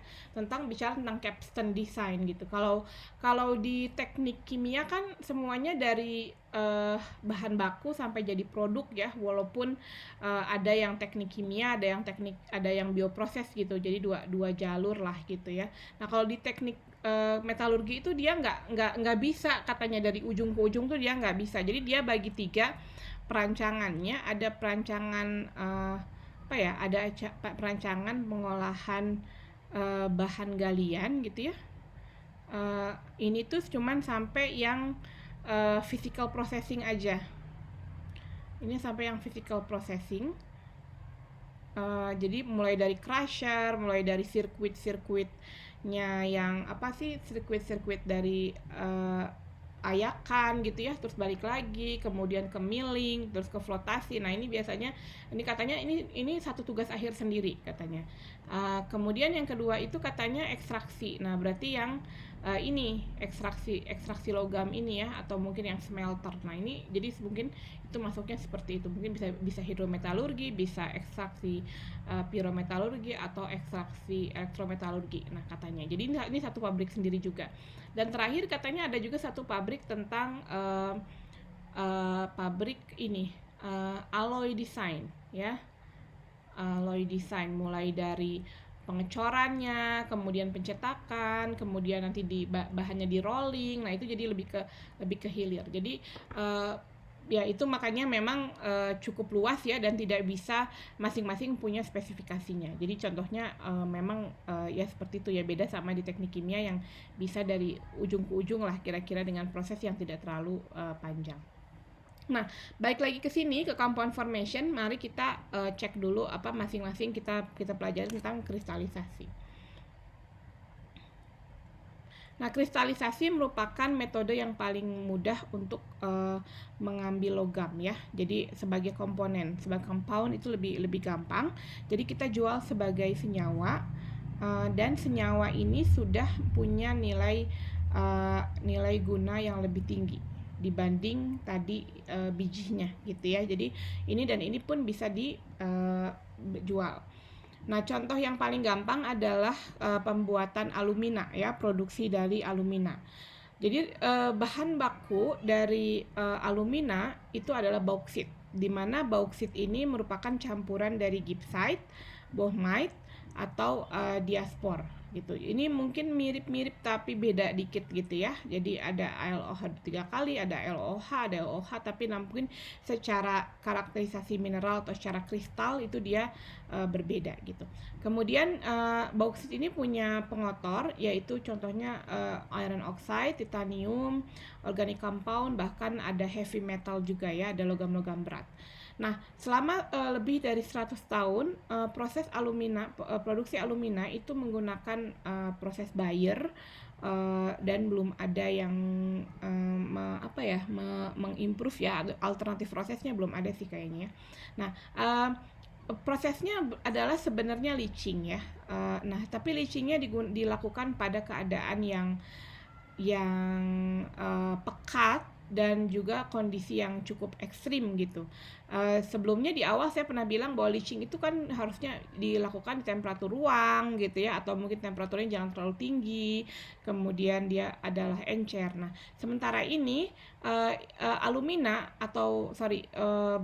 bicara tentang capstone design gitu. Kalau di teknik kimia kan semuanya dari bahan baku sampai jadi produk ya, walaupun ada yang teknik kimia, ada yang bioproses gitu, jadi dua jalur lah gitu ya. Nah, kalau di teknik metalurgi itu dia nggak bisa, katanya dari ujung ke ujung tuh dia nggak bisa, jadi dia bagi 3 perancangannya. Ada perancangan ada perancangan pengolahan bahan galian gitu ya. Ini tuh cuman sampai yang physical processing aja, ini sampai yang physical processing. Jadi mulai dari crusher, mulai dari sirkuitnya yang sirkuit dari ayakan gitu ya, terus balik lagi, kemudian ke milling, terus ke flotasi. Nah, ini biasanya katanya ini satu tugas akhir sendiri katanya. Kemudian yang kedua itu katanya ekstraksi. Nah, berarti yang ini ekstraksi logam ini ya, atau mungkin yang smelter. Nah, ini jadi mungkin itu masuknya seperti itu, mungkin bisa hidrometalurgi, bisa ekstraksi pirometalurgi atau ekstraksi elektrometalurgi. Nah, katanya jadi ini satu pabrik sendiri juga. Dan terakhir katanya ada juga satu pabrik tentang pabrik ini alloy design ya, alloy design, mulai dari pengecorannya, kemudian pencetakan, kemudian nanti bahannya di rolling. Nah, itu jadi lebih ke hilir. Jadi ya itu makanya memang cukup luas ya, dan tidak bisa masing-masing punya spesifikasinya. Jadi contohnya memang ya seperti itu ya, beda sama di teknik kimia yang bisa dari ujung ke ujung lah kira-kira dengan proses yang tidak terlalu panjang. Nah, balik lagi ke sini ke compound formation, mari kita cek dulu apa masing-masing kita pelajari tentang kristalisasi. Nah, kristalisasi merupakan metode yang paling mudah untuk mengambil logam ya. Jadi sebagai komponen, sebagai compound itu lebih gampang. Jadi kita jual sebagai senyawa, dan senyawa ini sudah punya nilai guna yang lebih tinggi dibanding tadi bijinya gitu ya. Jadi ini pun bisa dijual. Nah, contoh yang paling gampang adalah pembuatan alumina ya, produksi dari alumina. Jadi bahan baku dari alumina itu adalah bauksit, di mana bauksit ini merupakan campuran dari gibbsite, boehmite atau diaspor gitu. Ini mungkin mirip-mirip tapi beda dikit gitu ya. Jadi ada AlOH 3 kali, ada LOH, tapi mungkin secara karakterisasi mineral atau secara kristal itu dia berbeda gitu. Kemudian bauksit ini punya pengotor, yaitu contohnya iron oxide, titanium, organic compound, bahkan ada heavy metal juga ya, ada logam-logam berat. Nah, selama lebih dari 100 tahun proses produksi alumina itu menggunakan proses Bayer, dan belum ada yang mengimprove ya, alternatif prosesnya belum ada sih kayaknya. Nah, prosesnya adalah sebenarnya leaching ya. Nah, tapi leachingnya dilakukan pada keadaan yang pekat dan juga kondisi yang cukup ekstrim gitu. Sebelumnya di awal saya pernah bilang bahwa leaching itu kan harusnya dilakukan di temperatur ruang gitu ya, atau mungkin temperaturnya jangan terlalu tinggi, kemudian dia adalah encer. Nah, sementara ini alumina atau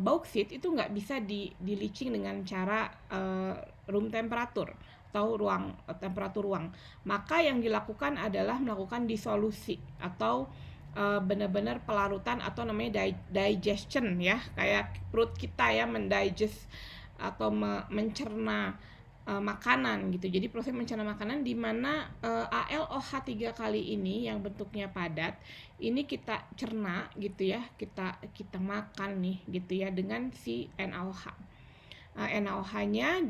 bauxit itu nggak bisa di leaching dengan cara room temperatur atau temperatur ruang. Maka yang dilakukan adalah melakukan disolusi atau benar-benar pelarutan atau namanya digestion ya, kayak perut kita ya mendigest atau mencerna makanan gitu. Jadi proses mencerna makanan di mana ALOH 3 kali ini yang bentuknya padat ini kita cerna gitu ya, kita makan nih gitu ya dengan si NaOH. NaOH-nya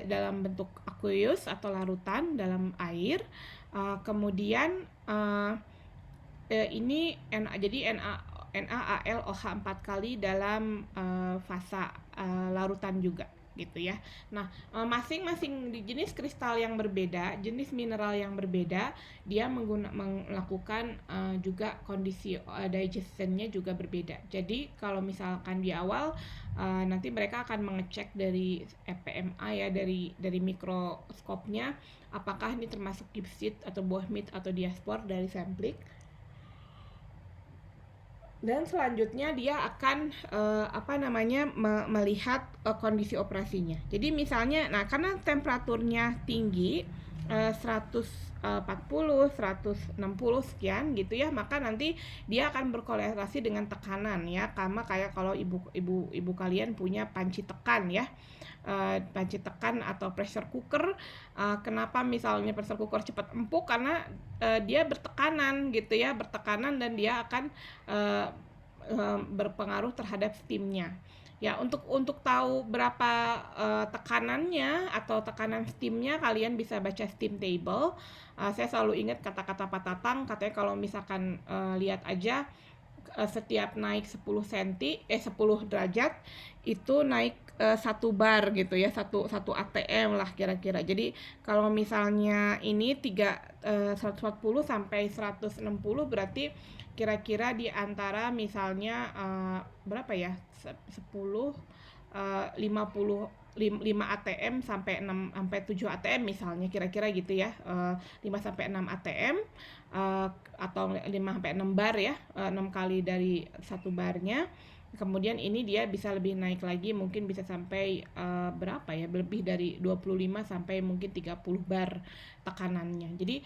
dalam bentuk aqueous atau larutan dalam air. Kemudian ini jadi NaALOH 4 kali dalam fasa larutan juga gitu ya. Nah, masing-masing jenis kristal yang berbeda, jenis mineral yang berbeda, dia melakukan juga kondisi digestionnya juga berbeda. Jadi kalau misalkan di awal nanti mereka akan mengecek dari EPMA ya, dari mikroskopnya apakah ini termasuk gypsite atau boehmite atau diaspor dari sampling. Dan selanjutnya dia akan melihat kondisi operasinya. Jadi misalnya, nah karena temperaturnya tinggi 140, 160 sekian gitu ya, maka nanti dia akan berkorelasi dengan tekanan ya, sama kayak kalau ibu kalian punya panci tekan ya. Panci tekan atau pressure cooker, kenapa misalnya pressure cooker cepat empuk karena dia bertekanan gitu ya, dan dia akan berpengaruh terhadap steamnya ya. Untuk tahu berapa tekanannya atau tekanan steamnya, kalian bisa baca steam table. Saya selalu ingat kata-kata Pak Tatang, katanya kalau misalkan lihat aja setiap naik 10 derajat itu naik 1 bar gitu ya, satu ATM lah kira-kira. Jadi kalau misalnya ini 140 sampai 160 berarti kira-kira di antara misalnya berapa ya, 10 50 5 ATM sampai 7 ATM misalnya, kira-kira gitu ya. 5 sampai 6 ATM atau 5 sampai 6 bar ya, 6 kali dari 1 barnya. Kemudian ini dia bisa lebih naik lagi, mungkin bisa sampai berapa ya, lebih dari 25 sampai mungkin 30 bar tekanannya. Jadi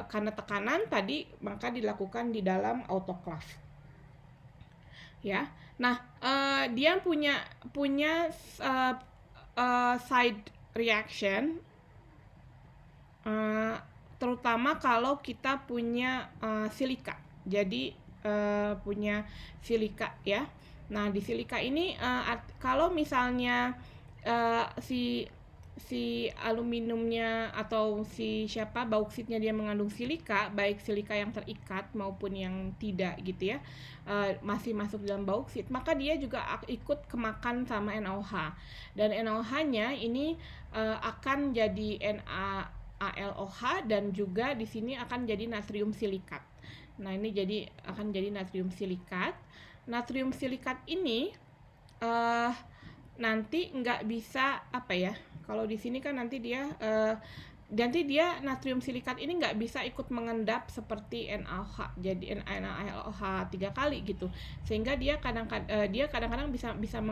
karena tekanan tadi, maka dilakukan di dalam autoclave ya. Nah, dia punya side reaction, terutama kalau kita punya silika. Jadi punya silika ya. Nah, di silika ini kalau misalnya si aluminiumnya atau bauksitnya dia mengandung silika, baik silika yang terikat maupun yang tidak gitu ya, masih masuk dalam bauksit, maka dia juga ikut kemakan sama NaOH. Dan NaOH-nya ini akan jadi NaALOH, dan juga di sini akan jadi natrium silikat. Nah, ini akan jadi natrium silikat. Natrium silikat ini nanti nggak bisa kalau di sini kan nanti dia natrium silikat ini nggak bisa ikut mengendap seperti NaOH, jadi NaOH 3 kali gitu, sehingga dia kadang-kadang bisa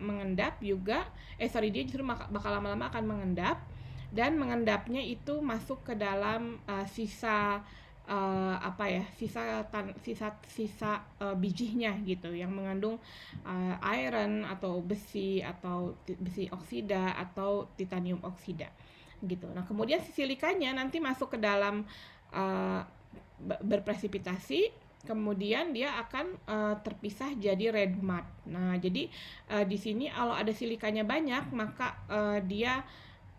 mengendap juga. Dia justru bakal lama-lama akan mengendap, dan mengendapnya itu masuk ke dalam sisa bijinya gitu, yang mengandung iron atau besi oksida atau titanium oksida gitu. Nah, kemudian silikanya nanti masuk ke dalam berpresipitasi, kemudian dia akan terpisah jadi red mud. Nah, jadi di sini kalau ada silikanya banyak, maka dia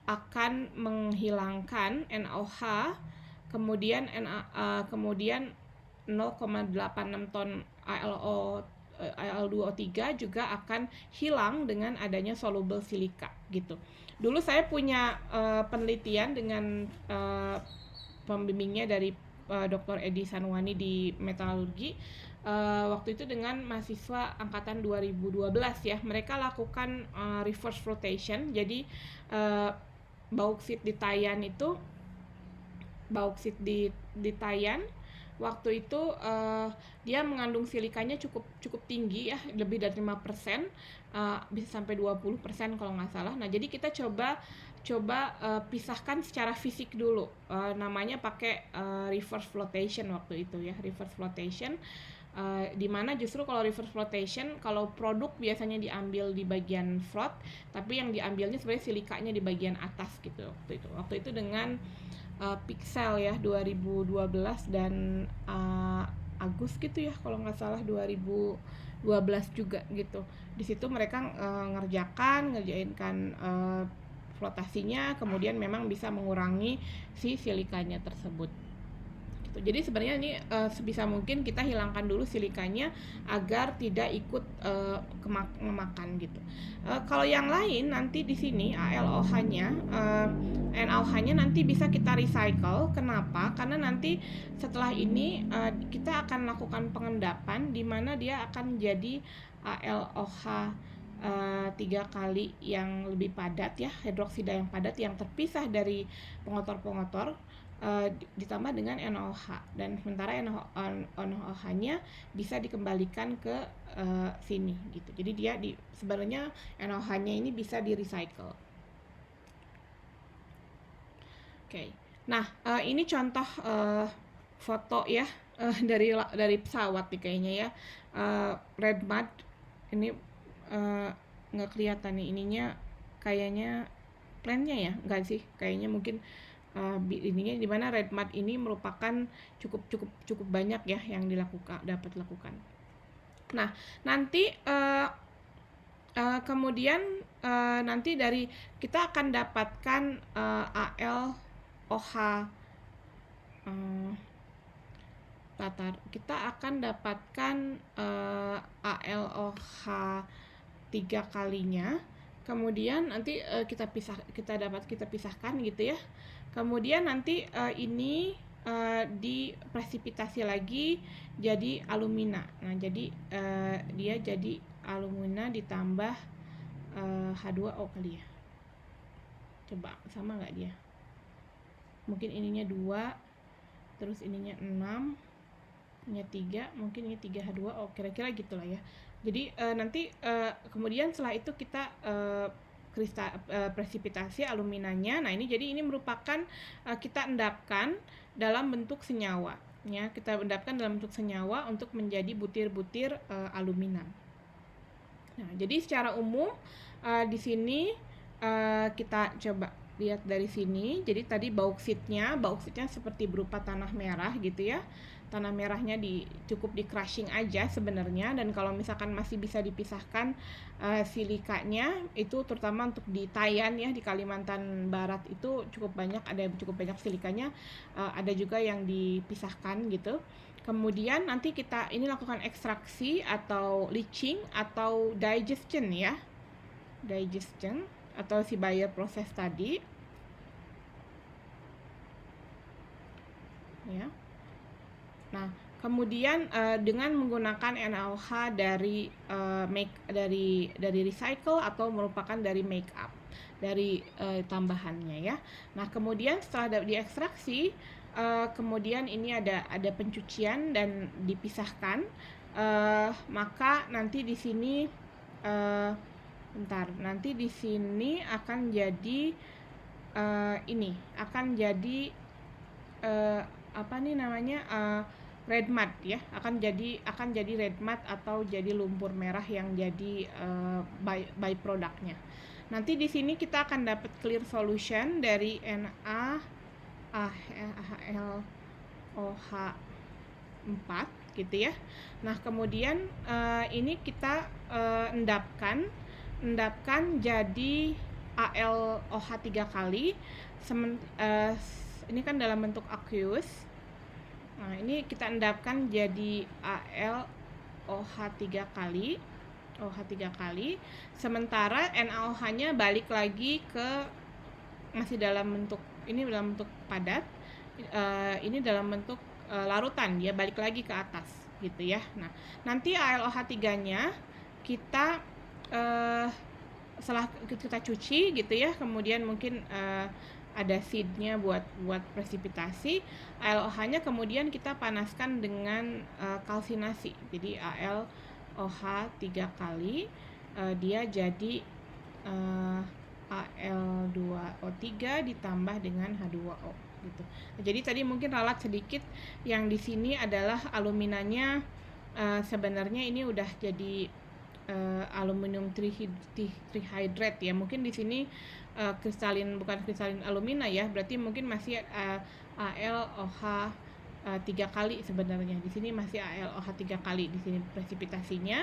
akan menghilangkan NaOH, kemudian 0,86 ton Al2O3 juga akan hilang dengan adanya soluble silika gitu. Dulu saya punya penelitian dengan pembimbingnya dari Dr. Edi Sanwani di metalurgi. Waktu itu dengan mahasiswa angkatan 2012 ya, mereka lakukan reverse flotation. Jadi bauksit di Tayan itu, bauksit di Tayan waktu itu dia mengandung silikanya cukup tinggi ya, lebih dari 5%, bisa sampai 20% kalau nggak salah. Nah, jadi kita coba pisahkan secara fisik dulu, namanya pakai reverse flotation waktu itu ya, reverse flotation. Dimana justru kalau reverse flotation, kalau produk biasanya diambil di bagian float, tapi yang diambilnya sebenarnya silikanya di bagian atas gitu waktu itu dengan Pixel ya 2012 dan Agus gitu ya kalau nggak salah 2012 juga gitu. Di situ mereka ngerjain flotasinya, kemudian memang bisa mengurangi si silikanya tersebut. Jadi sebenarnya ini sebisa mungkin kita hilangkan dulu silikanya agar tidak ikut memakan gitu. Kalau yang lain nanti di sini ALOH-nya, NaOH-nya nanti bisa kita recycle. Kenapa? Karena nanti setelah ini kita akan lakukan pengendapan di mana dia akan jadi ALOH 3 kali yang lebih padat ya, hidroksida yang padat yang terpisah dari pengotor-pengotor, ditambah dengan NaOH, dan sementara NaOH-nya bisa dikembalikan ke sini gitu. Jadi dia sebenarnya NaOH-nya ini bisa di recycle. Oke. Nah, ini contoh foto ya dari pesawat nih kayaknya ya. Red mud ini nggak kelihatan nih ininya, kayaknya plane-nya ya, enggak sih, kayaknya mungkin ininya di mana red mud ini merupakan cukup banyak ya yang dapat dilakukan. Nah, nanti kemudian nanti dari kita akan dapatkan ALOH kita akan dapatkan ALOH 3 kalinya. Kemudian nanti kita pisahkan gitu ya. Kemudian nanti ini dipresipitasi lagi jadi alumina. Nah, jadi dia jadi alumina ditambah H2O kali ya. Coba sama nggak dia? Mungkin ininya 2, terus ininya 6, ininya 3, mungkin ini 3H2O, kira-kira gitulah ya. Jadi nanti kemudian setelah itu kita presipitasi aluminanya. Nah, ini merupakan kita endapkan dalam bentuk senyawa ya. Kita endapkan dalam bentuk senyawa untuk menjadi butir-butir alumina. Nah, jadi secara umum di sini kita coba lihat dari sini. Jadi tadi bauksitnya seperti berupa tanah merah gitu ya. Tanah merahnya cukup di crushing aja sebenarnya, dan kalau misalkan masih bisa dipisahkan silikanya itu, terutama untuk di Tayan ya, di Kalimantan Barat itu ada cukup banyak silikanya, ada juga yang dipisahkan gitu. Kemudian nanti kita ini lakukan ekstraksi atau leaching atau digestion ya, atau si Bayer proses tadi ya. Nah, kemudian dengan menggunakan NaOH dari recycle atau merupakan dari make up, dari tambahannya ya. Nah, kemudian setelah diekstraksi, kemudian ini ada pencucian dan dipisahkan, maka nanti di sini nanti di sini akan jadi apa nih namanya, red mud ya, akan jadi red mud atau jadi lumpur merah yang jadi by produknya. Nanti di sini kita akan dapat clear solution dari NaHLOH 4 gitu ya. Nah, kemudian ini kita endapkan jadi ALOH 3 kali. Ini kan dalam bentuk aqueous. Nah, ini kita endapkan jadi ALOH 3 kali, sementara NaOH-nya balik lagi ke masih dalam bentuk padat, ini dalam bentuk larutan, dia balik lagi ke atas gitu ya. Nah, nanti ALOH3-nya kita setelah kita cuci gitu ya, kemudian mungkin ada seednya buat presipitasi. ALOH-nya kemudian kita panaskan dengan kalsinasi. Jadi ALOH 3 kali, dia jadi Al2O3 ditambah dengan H2O gitu. Jadi tadi mungkin ralat sedikit, yang di sini adalah aluminanya sebenarnya ini udah jadi aluminium trihydrate ya. Mungkin di sini kristalin, bukan kristalin alumina ya, berarti mungkin masih ALOH 3 kali sebenarnya. Di sini masih ALOH 3 kali di sini presipitasinya.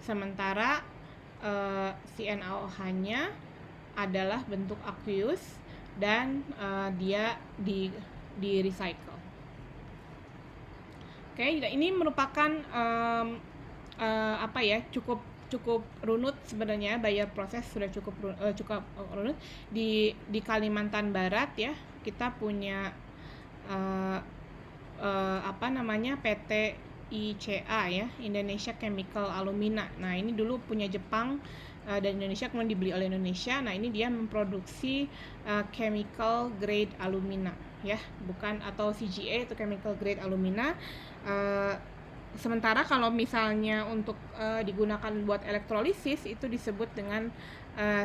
Sementara CnAOH-nya adalah bentuk aqueous dan dia di recycle. Oke, ini merupakan cukup runut sebenarnya. Buyer proses sudah cukup runut. Di Kalimantan Barat ya, kita punya PT ICA ya, Indonesia Chemical Alumina. Nah, ini dulu punya Jepang dan Indonesia, kemudian dibeli oleh Indonesia. Nah, ini dia memproduksi chemical grade alumina ya, bukan, atau CGA itu chemical grade alumina. Sementara kalau misalnya untuk digunakan buat elektrolisis itu disebut dengan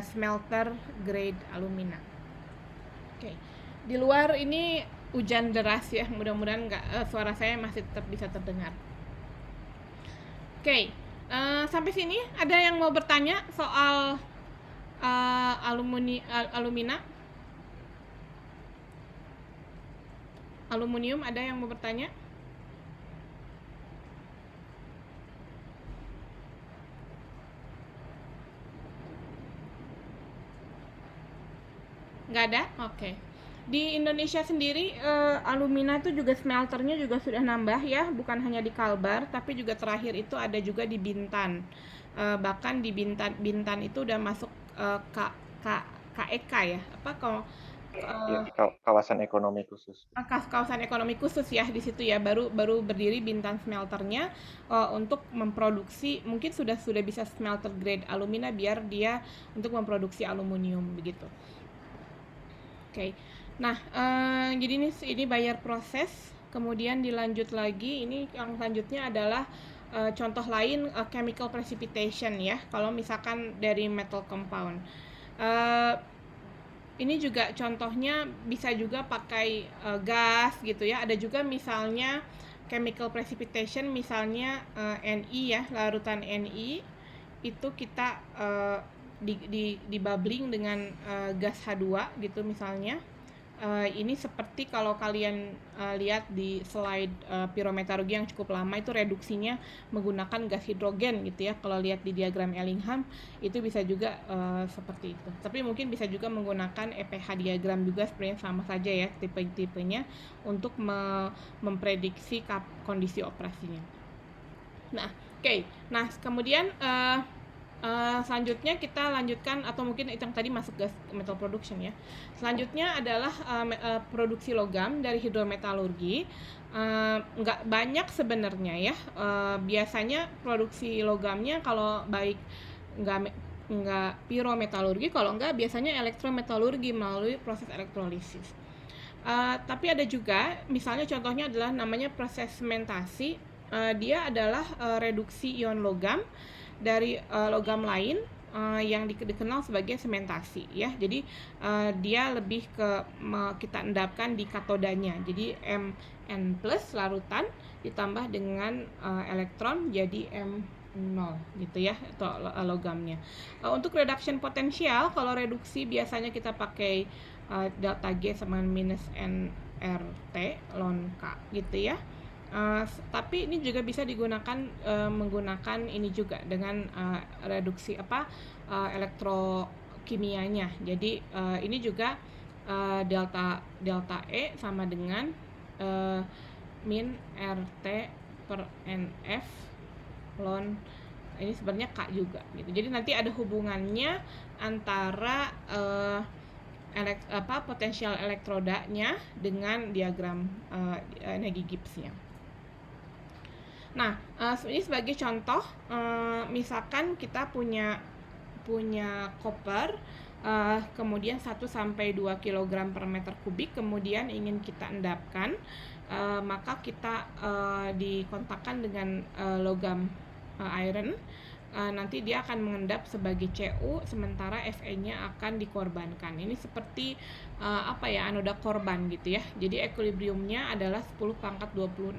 smelter grade alumina. Oke. Di luar ini hujan deras ya, mudah-mudahan suara saya masih tetap bisa terdengar. Oke, sampai sini ada yang mau bertanya soal alumina? Aluminium, ada yang mau bertanya? Nggak ada? Oke. Di Indonesia sendiri alumina itu juga smelternya juga sudah nambah ya, bukan hanya di Kalbar, tapi juga terakhir itu ada juga di Bintan. Bahkan di Bintan itu udah masuk KEK ya, di kawasan ekonomi khusus. Kawasan ekonomi khusus ya, di situ ya baru berdiri Bintan smelternya untuk memproduksi, mungkin sudah bisa smelter grade alumina biar dia untuk memproduksi aluminium begitu. Oke. Nah, jadi ini buyer proses, kemudian dilanjut lagi. Ini yang selanjutnya adalah contoh lain chemical precipitation ya. Kalau misalkan dari metal compound, ini juga contohnya bisa juga pakai gas gitu ya. Ada juga misalnya chemical precipitation, misalnya Ni ya, larutan Ni itu kita di bubbling dengan gas H2 gitu misalnya. Ini seperti kalau kalian lihat di slide pirometalurgi yang cukup lama, itu reduksinya menggunakan gas hidrogen gitu ya. Kalau lihat di diagram Ellingham itu bisa juga seperti itu. Tapi mungkin bisa juga menggunakan EPH diagram juga, sebenarnya sama saja ya tipe-tipenya untuk memprediksi kondisi operasinya. Nah, oke. Nah, kemudian selanjutnya kita lanjutkan, atau mungkin itu yang tadi masuk gas metal production ya. Selanjutnya adalah produksi logam dari hidrometalurgi. Nggak banyak sebenarnya ya. Biasanya produksi logamnya kalau baik nggak pirometalurgi, kalau nggak biasanya elektrometalurgi melalui proses elektrolisis. Tapi ada juga, misalnya contohnya adalah namanya proses sementasi. Dia adalah reduksi ion logam dari logam lain yang dikenal sebagai sementasi ya. Jadi dia lebih ke kita endapkan di katodanya. Jadi Mn+ larutan ditambah dengan elektron jadi M0 gitu ya, atau logamnya. Untuk reduction potensial, kalau reduksi biasanya kita pakai delta G sama minus nRT ln K gitu ya. Tapi ini juga bisa digunakan menggunakan ini juga dengan reduksi elektrokimianya. Jadi ini juga delta E sama dengan min RT per NF ln, ini sebenarnya K juga gitu. Jadi nanti ada hubungannya antara potensial elektrodanya dengan diagram energi Gibbs-nya. Nah, ini sebagai contoh, misalkan kita punya koper, kemudian 1-2 kg per meter kubik, kemudian ingin kita endapkan, maka kita dikontakkan dengan logam iron. Nanti dia akan mengendap sebagai Cu, sementara Fe-nya akan dikorbankan. Ini seperti anoda korban gitu ya. Jadi equilibriumnya adalah 10⁻26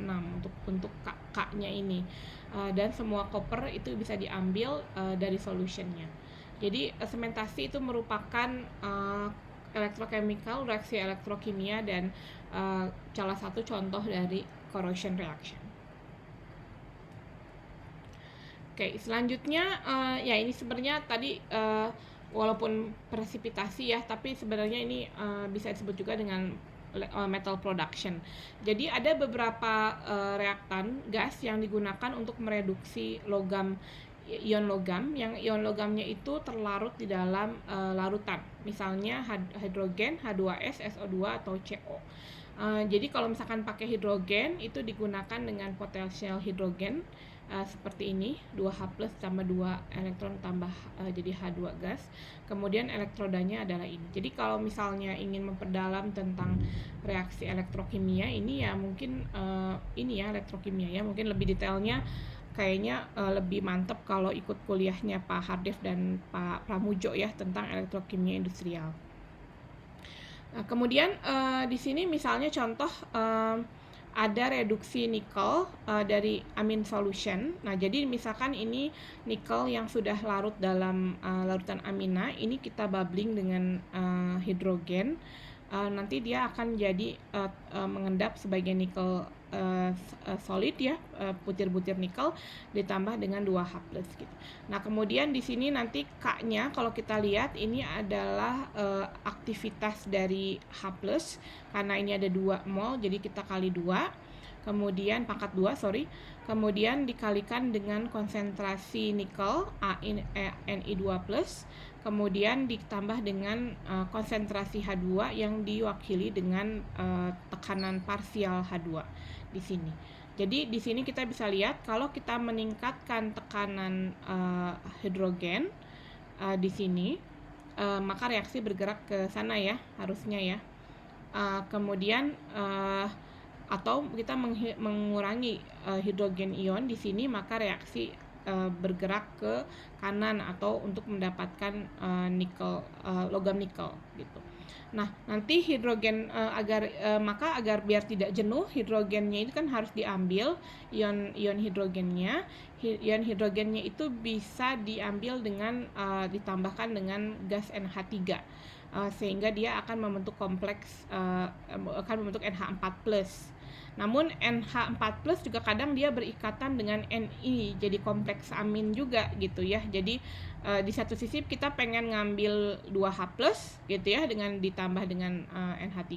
untuk K-nya ini. Dan semua copper itu bisa diambil dari solutionnya. Jadi sementasi itu merupakan electrochemical, reaksi elektrokimia, dan salah satu contoh dari corrosion reaction. Oke, selanjutnya ya ini sebenarnya tadi walaupun presipitasi ya, tapi sebenarnya ini bisa disebut juga dengan metal production. Jadi ada beberapa reaktan gas yang digunakan untuk mereduksi ion logam, yang ion logamnya itu terlarut di dalam larutan, misalnya hidrogen, H2S, SO2, atau CO. Jadi kalau misalkan pakai hidrogen itu digunakan dengan potensial hidrogen seperti ini, 2H+ tambah 2 elektron tambah jadi H2 gas. Kemudian elektrodanya adalah ini. Jadi kalau misalnya ingin memperdalam tentang reaksi elektrokimia ini ya mungkin ini ya elektrokimia ya, mungkin lebih detailnya kayaknya lebih mantap kalau ikut kuliahnya Pak Hardev dan Pak Pramujo ya tentang elektrokimia industrial. Nah, kemudian di sini misalnya contoh ada reduksi nikel dari amin solution. Nah, jadi misalkan ini nikel yang sudah larut dalam larutan amina, ini kita bubbling dengan hidrogen. Nanti dia akan jadi mengendap sebagai nikel solid ya, butir-butir nikel ditambah dengan 2H+ gitu. Nah, kemudian di sini nanti K-nya kalau kita lihat ini adalah aktivitas dari H+, karena ini ada 2 mol, jadi kita kali 2, kemudian pangkat 2, kemudian dikalikan dengan konsentrasi nikel Ni2+, kemudian ditambah dengan konsentrasi H2 yang diwakili dengan tekanan parsial H2 di sini. Jadi di sini kita bisa lihat kalau kita meningkatkan tekanan hidrogen di sini, maka reaksi bergerak ke sana ya, harusnya ya. Kemudian atau kita mengurangi hidrogen ion di sini, maka reaksi bergerak ke kanan atau untuk mendapatkan logam nikel gitu. Nah, nanti hidrogen agar biar tidak jenuh, hidrogennya itu kan harus diambil, ion hidrogennya. Ion hidrogennya itu bisa diambil dengan ditambahkan dengan gas NH3. Sehingga dia akan membentuk kompleks akan membentuk NH4+. Namun NH4+ juga kadang dia berikatan dengan Ni, jadi kompleks amin juga gitu ya. Jadi di satu sisi kita pengen ngambil 2H+ gitu ya dengan ditambah dengan NH3,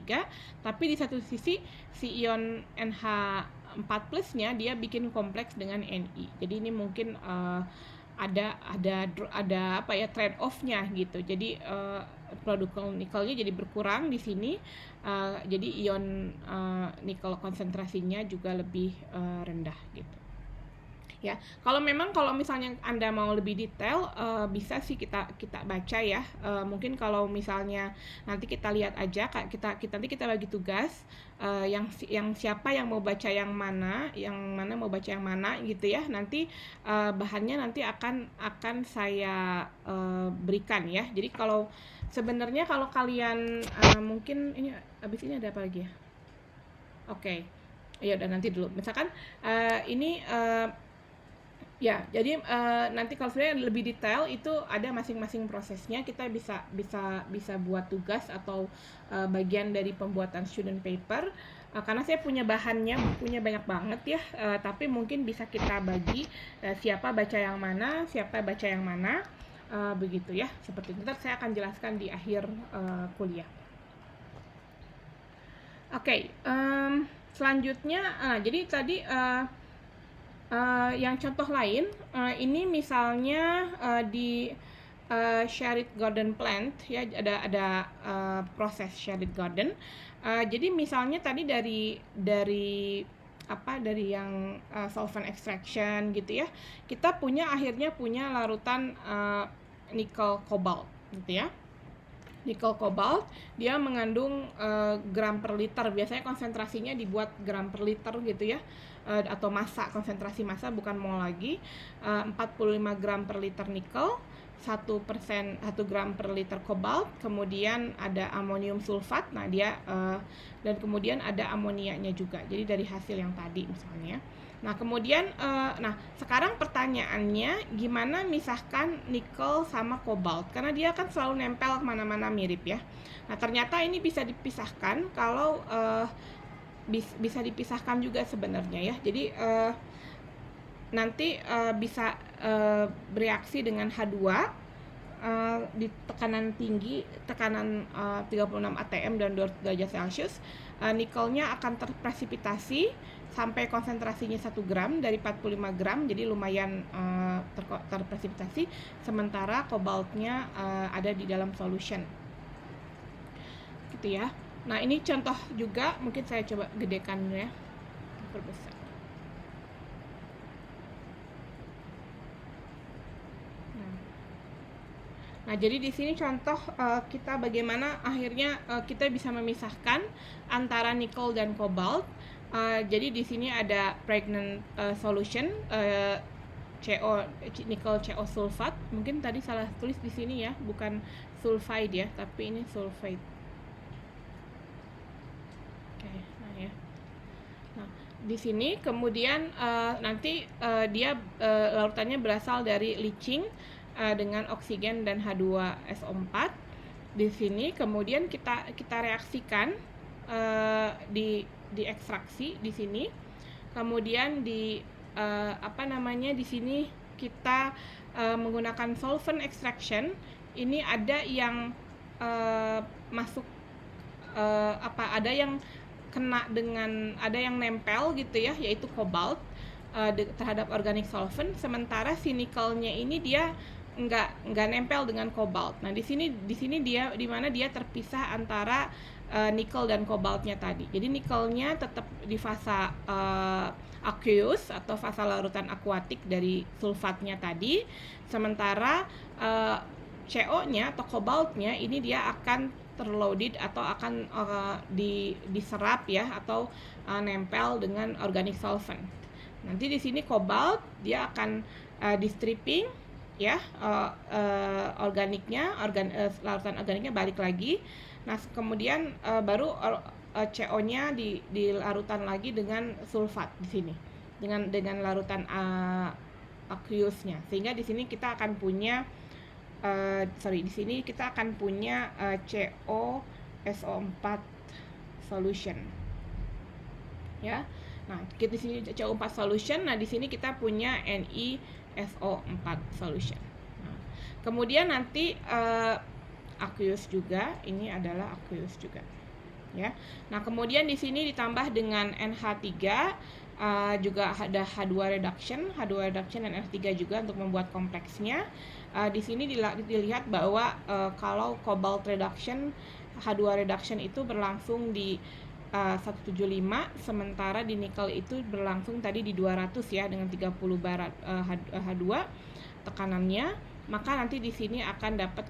tapi di satu sisi si ion NH4+-nya dia bikin kompleks dengan Ni. Jadi ini mungkin ada trade off-nya gitu. Jadi produk nikelnya jadi berkurang di sini. Jadi ion nikel konsentrasinya juga lebih rendah gitu. Ya, kalau misalnya Anda mau lebih detail, bisa sih kita baca ya. Mungkin kalau misalnya nanti kita lihat aja, nanti kita bagi tugas, yang siapa yang mau baca yang mana mau baca yang mana gitu ya. Nanti bahannya nanti akan saya berikan ya. Jadi sebenarnya kalau kalian mungkin ini abis ini ada apa lagi ya? Oke. Ya udah nanti dulu. Misalkan ini ya, jadi nanti kalau sebenarnya lebih detail itu ada masing-masing prosesnya. Kita bisa buat tugas atau bagian dari pembuatan student paper. Karena saya punya bahannya, bukunya banyak banget ya. Tapi mungkin bisa kita bagi siapa baca yang mana, begitu ya. Seperti itu. Nanti saya akan jelaskan di akhir kuliah. Oke, selanjutnya, jadi tadi yang contoh lain, ini misalnya di shaded garden plant ya, ada proses shaded garden. Jadi misalnya tadi dari yang solvent extraction gitu ya, kita akhirnya punya larutan nikel cobalt gitu ya. Nikel cobalt dia mengandung gram per liter, biasanya konsentrasinya dibuat gram per liter gitu ya, atau konsentrasi massa bukan mol lagi. 45 gram per liter nikel, 1% 1 gram per liter kobalt, kemudian ada amonium sulfat. Nah dia dan kemudian ada amonianya juga, jadi dari hasil yang tadi misalnya. Nah kemudian sekarang pertanyaannya gimana misahkan nikel sama kobalt, karena dia kan selalu nempel kemana-mana, mirip ya. Nah ternyata ini bisa dipisahkan, kalau bisa dipisahkan juga sebenarnya ya. Jadi nanti bisa bereaksi dengan H2 di tekanan tinggi, tekanan 36 atm dan 200 derajat Celcius. Nikelnya akan terpresipitasi sampai konsentrasinya 1 gram dari 45 gram, jadi lumayan terpresipitasi, sementara kobaltnya ada di dalam solution gitu ya. Nah ini contoh juga, mungkin saya coba gedekan ya, perbesar. Nah, jadi di sini contoh kita bagaimana akhirnya kita bisa memisahkan antara nikel dan kobalt. Jadi di sini ada pregnant solution, nikel CO sulfat. Mungkin tadi salah tulis di sini ya, bukan sulfide ya, tapi ini sulfate. Oke, nah ya. Nah, di sini kemudian nanti dia larutannya berasal dari leaching dengan oksigen dan H2SO4. Di sini kemudian kita reaksikan di ekstraksi di sini. Kemudian di sini kita menggunakan solvent extraction. Ini ada yang masuk ada yang kena dengan, ada yang nempel gitu ya, yaitu kobalt terhadap organic solvent, sementara si nikelnya ini dia nggak nempel dengan kobalt. Nah di sini dia dimana dia terpisah antara nikel dan kobaltnya tadi. Jadi nikelnya tetap di fasa aqueous atau fasa larutan akuatik dari sulfatnya tadi, sementara CO-nya atau kobaltnya ini dia akan terloaded atau akan diserap ya, atau nempel dengan organic solvent. Nanti di sini kobalt dia akan di stripping ya, larutan organiknya balik lagi. Nah kemudian baru CO-nya di larutan lagi dengan sulfat di sini, dengan larutan aqueousnya, sehingga di sini kita akan punya di sini kita akan punya COSO4 solution ya. Nah di sini CO4 solution. Nah di sini kita punya NiSO4 solution. Nah, kemudian nanti aqueous juga, ini adalah aqueous juga ya. Nah kemudian di sini ditambah dengan NH3, juga ada H2 reduction dan NH3 juga untuk membuat kompleksnya. Di sini dilihat bahwa kalau cobalt reduction, H2 reduction itu berlangsung di 175, sementara di nikel itu berlangsung tadi di 200 ya, dengan 30 bar H2 tekanannya. Maka nanti di sini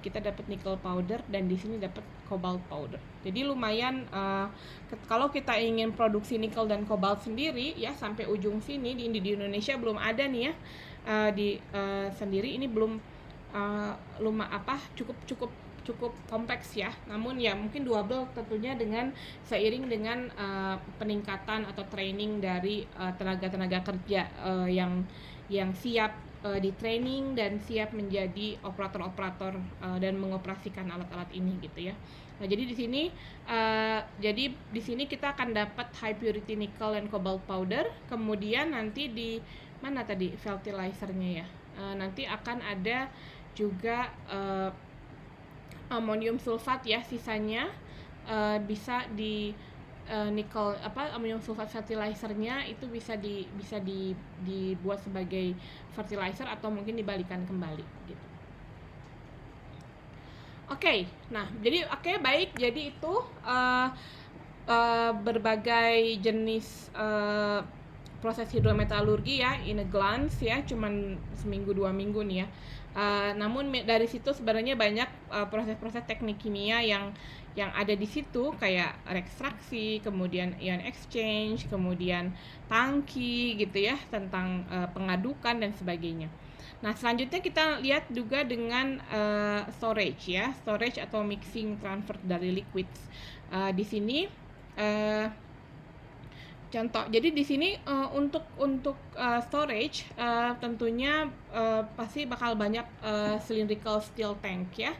kita dapat nickel powder, dan di sini dapat cobalt powder. Jadi lumayan kalau kita ingin produksi nikel dan cobalt sendiri ya, sampai ujung sini di Indonesia belum ada nih ya, sendiri ini belum cukup kompleks ya. Namun ya mungkin doable tentunya seiring dengan peningkatan atau training dari tenaga kerja yang siap di training dan siap menjadi operator dan mengoperasikan alat-alat ini gitu ya. Nah, jadi di sini kita akan dapat high purity nickel and cobalt powder. Kemudian nanti di mana tadi fertilizernya ya? Nanti akan ada juga amonium sulfat ya, sisanya bisa di nikel amonium sulfat fertilizernya itu bisa dibuat sebagai fertilizer atau mungkin dibalikan kembali gitu. Oke, nah jadi baik. Jadi itu berbagai jenis proses hidrometalurgi ya, in a glance ya, cuman seminggu 2 minggu nih ya. Namun dari situ sebenarnya banyak proses-proses teknik kimia yang ada di situ, kayak ekstraksi, kemudian ion exchange, kemudian tangki gitu ya, tentang pengadukan dan sebagainya. Nah, selanjutnya kita lihat juga dengan storage ya, storage atau mixing transfer dari liquids. Di sini contoh, jadi di sini untuk storage tentunya pasti bakal banyak cylindrical steel tank ya.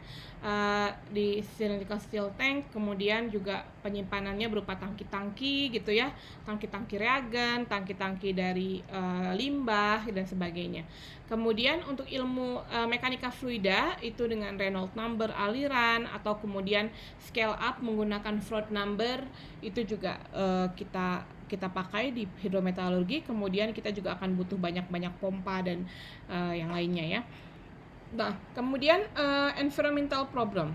Di cylindrical steel tank kemudian juga penyimpanannya berupa tangki-tangki gitu ya, tangki-tangki reagen, tangki-tangki dari limbah dan sebagainya. Kemudian untuk ilmu mekanika fluida itu dengan Reynolds number aliran, atau kemudian scale up menggunakan Froude number, itu juga kita pakai di hidrometalurgi. Kemudian kita juga akan butuh banyak pompa dan yang lainnya ya. Nah, kemudian environmental problem.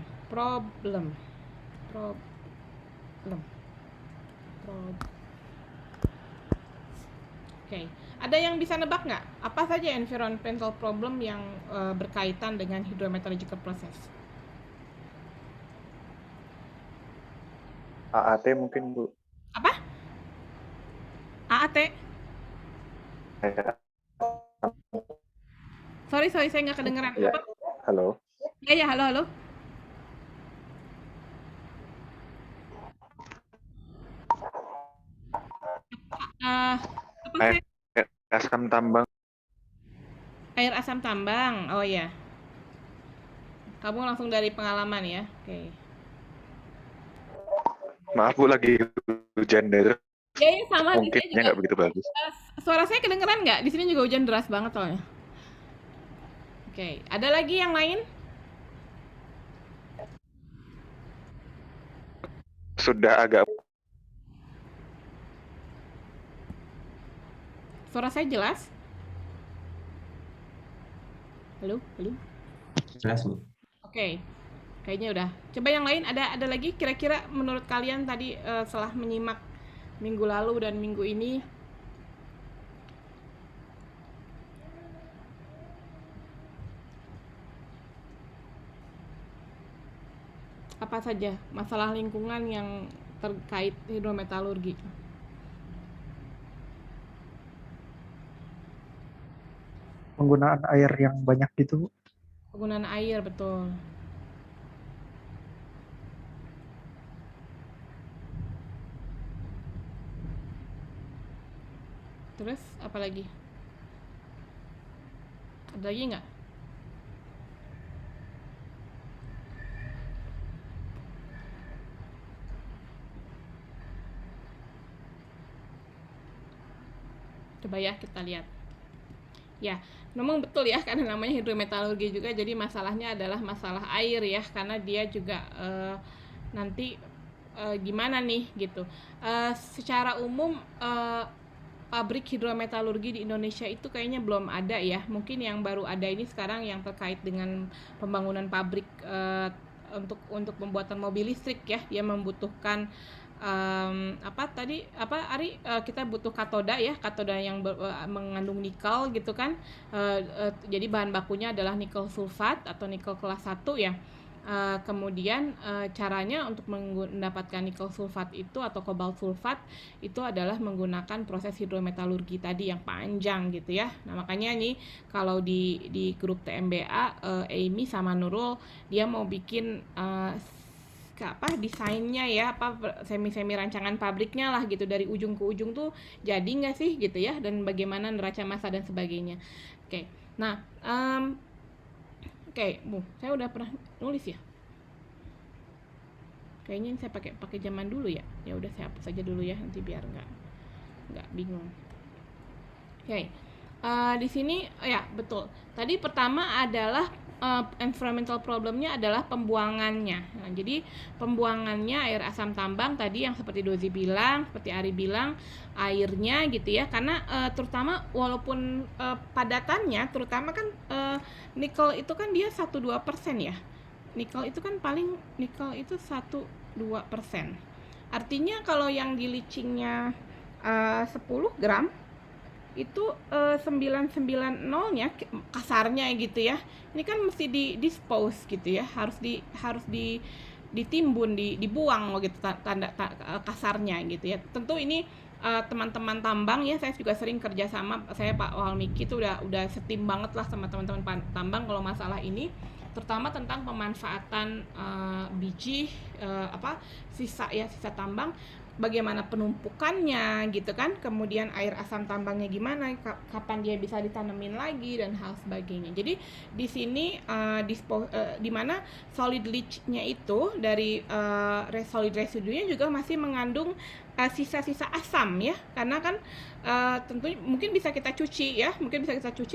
Oke, ada yang bisa nebak nggak? Apa saja environmental problem yang berkaitan dengan hydrometallurgical process? AAT mungkin, Bu. Apa? AAT? Sorry, saya nggak kedengeran. Ya, Apa? halo. Ya, halo. Apa sih? Air asam tambang. Air asam tambang. Oh ya. Kamu langsung dari pengalaman ya. Oke. Maaf, Bu, lagi hujan dari Ya, sama di mungkin sini juga. nggak begitu bagus. Suara saya kedengeran nggak? Di sini juga hujan deras banget soalnya. Oke, ada lagi yang lain? Sudah agak. Suara saya jelas? Halo? Jelas, Bu. Oke. Kayaknya udah. Coba yang lain, ada lagi kira-kira menurut kalian tadi setelah menyimak minggu lalu dan minggu ini, apa saja masalah lingkungan yang terkait hidrometalurgi? Penggunaan air yang banyak gitu. Penggunaan air, betul. Terus apa lagi? Ada lagi nggak? Coba ya kita lihat. Ya, memang betul ya, karena namanya hidrometalurgi juga, jadi masalahnya adalah masalah air ya, karena dia juga nanti gimana nih gitu. Secara umum pabrik hidrometalurgi di Indonesia itu kayaknya belum ada ya. Mungkin yang baru ada ini sekarang yang terkait dengan pembangunan pabrik untuk pembuatan mobil listrik ya. Dia membutuhkan Ari, kita butuh katoda ya, katoda yang mengandung nikel gitu kan. Jadi bahan bakunya adalah nikel sulfat atau nikel kelas 1 ya. Kemudian caranya untuk mendapatkan nikel sulfat itu atau kobalt sulfat itu adalah menggunakan proses hidrometalurgi tadi yang panjang gitu ya. Nah, makanya nih kalau di grup TMBA, Amy sama Nurul dia mau bikin desainnya ya, semi rancangan pabriknya lah gitu, dari ujung ke ujung tuh jadi nggak sih gitu ya, dan bagaimana neraca massa dan sebagainya. Oke. Nah, Bu, saya udah pernah nulis ya. Kayaknya saya pakai zaman dulu ya. Ya udah, saya hapus aja dulu ya, nanti biar nggak bingung. Oke. Di sini ya betul. Tadi pertama adalah environmental problemnya adalah pembuangannya. Nah, jadi pembuangannya air asam tambang tadi yang seperti Dozi bilang, seperti Ari bilang, airnya gitu ya, karena terutama walaupun padatannya, terutama kan nikel itu kan dia 1-2% ya. nikel itu kan paling nikel itu 1-2%. Artinya kalau yang di leachingnya 10 gram itu 990-nya kasarnya gitu ya. Ini kan mesti di dispose gitu ya, harus ditimbun, dibuang gitu kasarnya gitu ya. Tentu ini teman-teman tambang ya, saya juga sering kerja sama, saya Pak Walmiki itu udah setim banget lah sama teman-teman tambang kalau masalah ini, terutama tentang pemanfaatan biji sisa tambang, bagaimana penumpukannya gitu kan, kemudian air asam tambangnya gimana, kapan dia bisa ditanemin lagi dan hal sebagainya. Jadi di sini di mana solid leach-nya itu dari solid residunya juga masih mengandung sisa-sisa asam ya, karena kan tentunya mungkin bisa kita cuci ya,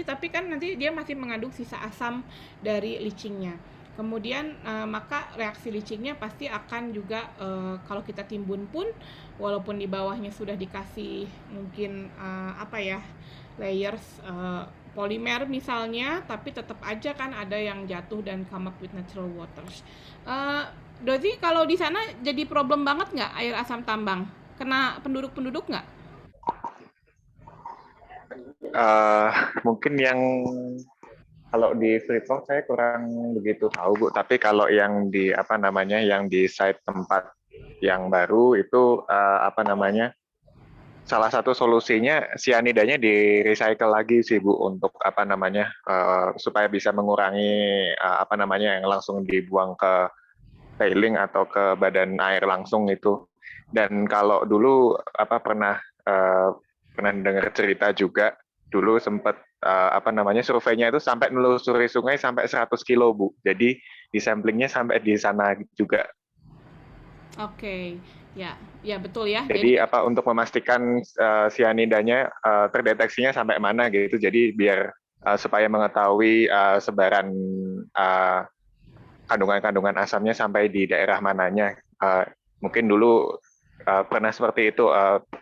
tapi kan nanti dia masih mengandung sisa asam dari leachingnya. Kemudian maka reaksi leachingnya pasti akan juga kalau kita timbun pun, walaupun di bawahnya sudah dikasih mungkin layers polimer misalnya, tapi tetap aja kan ada yang jatuh dan come up with natural waters. Dozi, kalau di sana jadi problem banget nggak air asam tambang? Kena penduduk nggak? Mungkin yang kalau di Freeport saya kurang begitu tahu Bu, tapi kalau yang di yang di site tempat yang baru itu salah satu solusinya sianidanya di recycle lagi sih Bu, untuk supaya bisa mengurangi yang langsung dibuang ke tailing atau ke badan air langsung itu. Dan kalau dulu pernah dengar cerita juga, dulu sempat surveinya itu sampai menelusuri sungai sampai 100 kilo Bu. Jadi di samplingnya sampai di sana juga. Oke. Ya betul ya. Jadi untuk memastikan sianidanya terdeteksinya sampai mana gitu. Jadi biar supaya mengetahui sebaran kandungan-kandungan asamnya sampai di daerah mananya. Mungkin dulu pernah seperti itu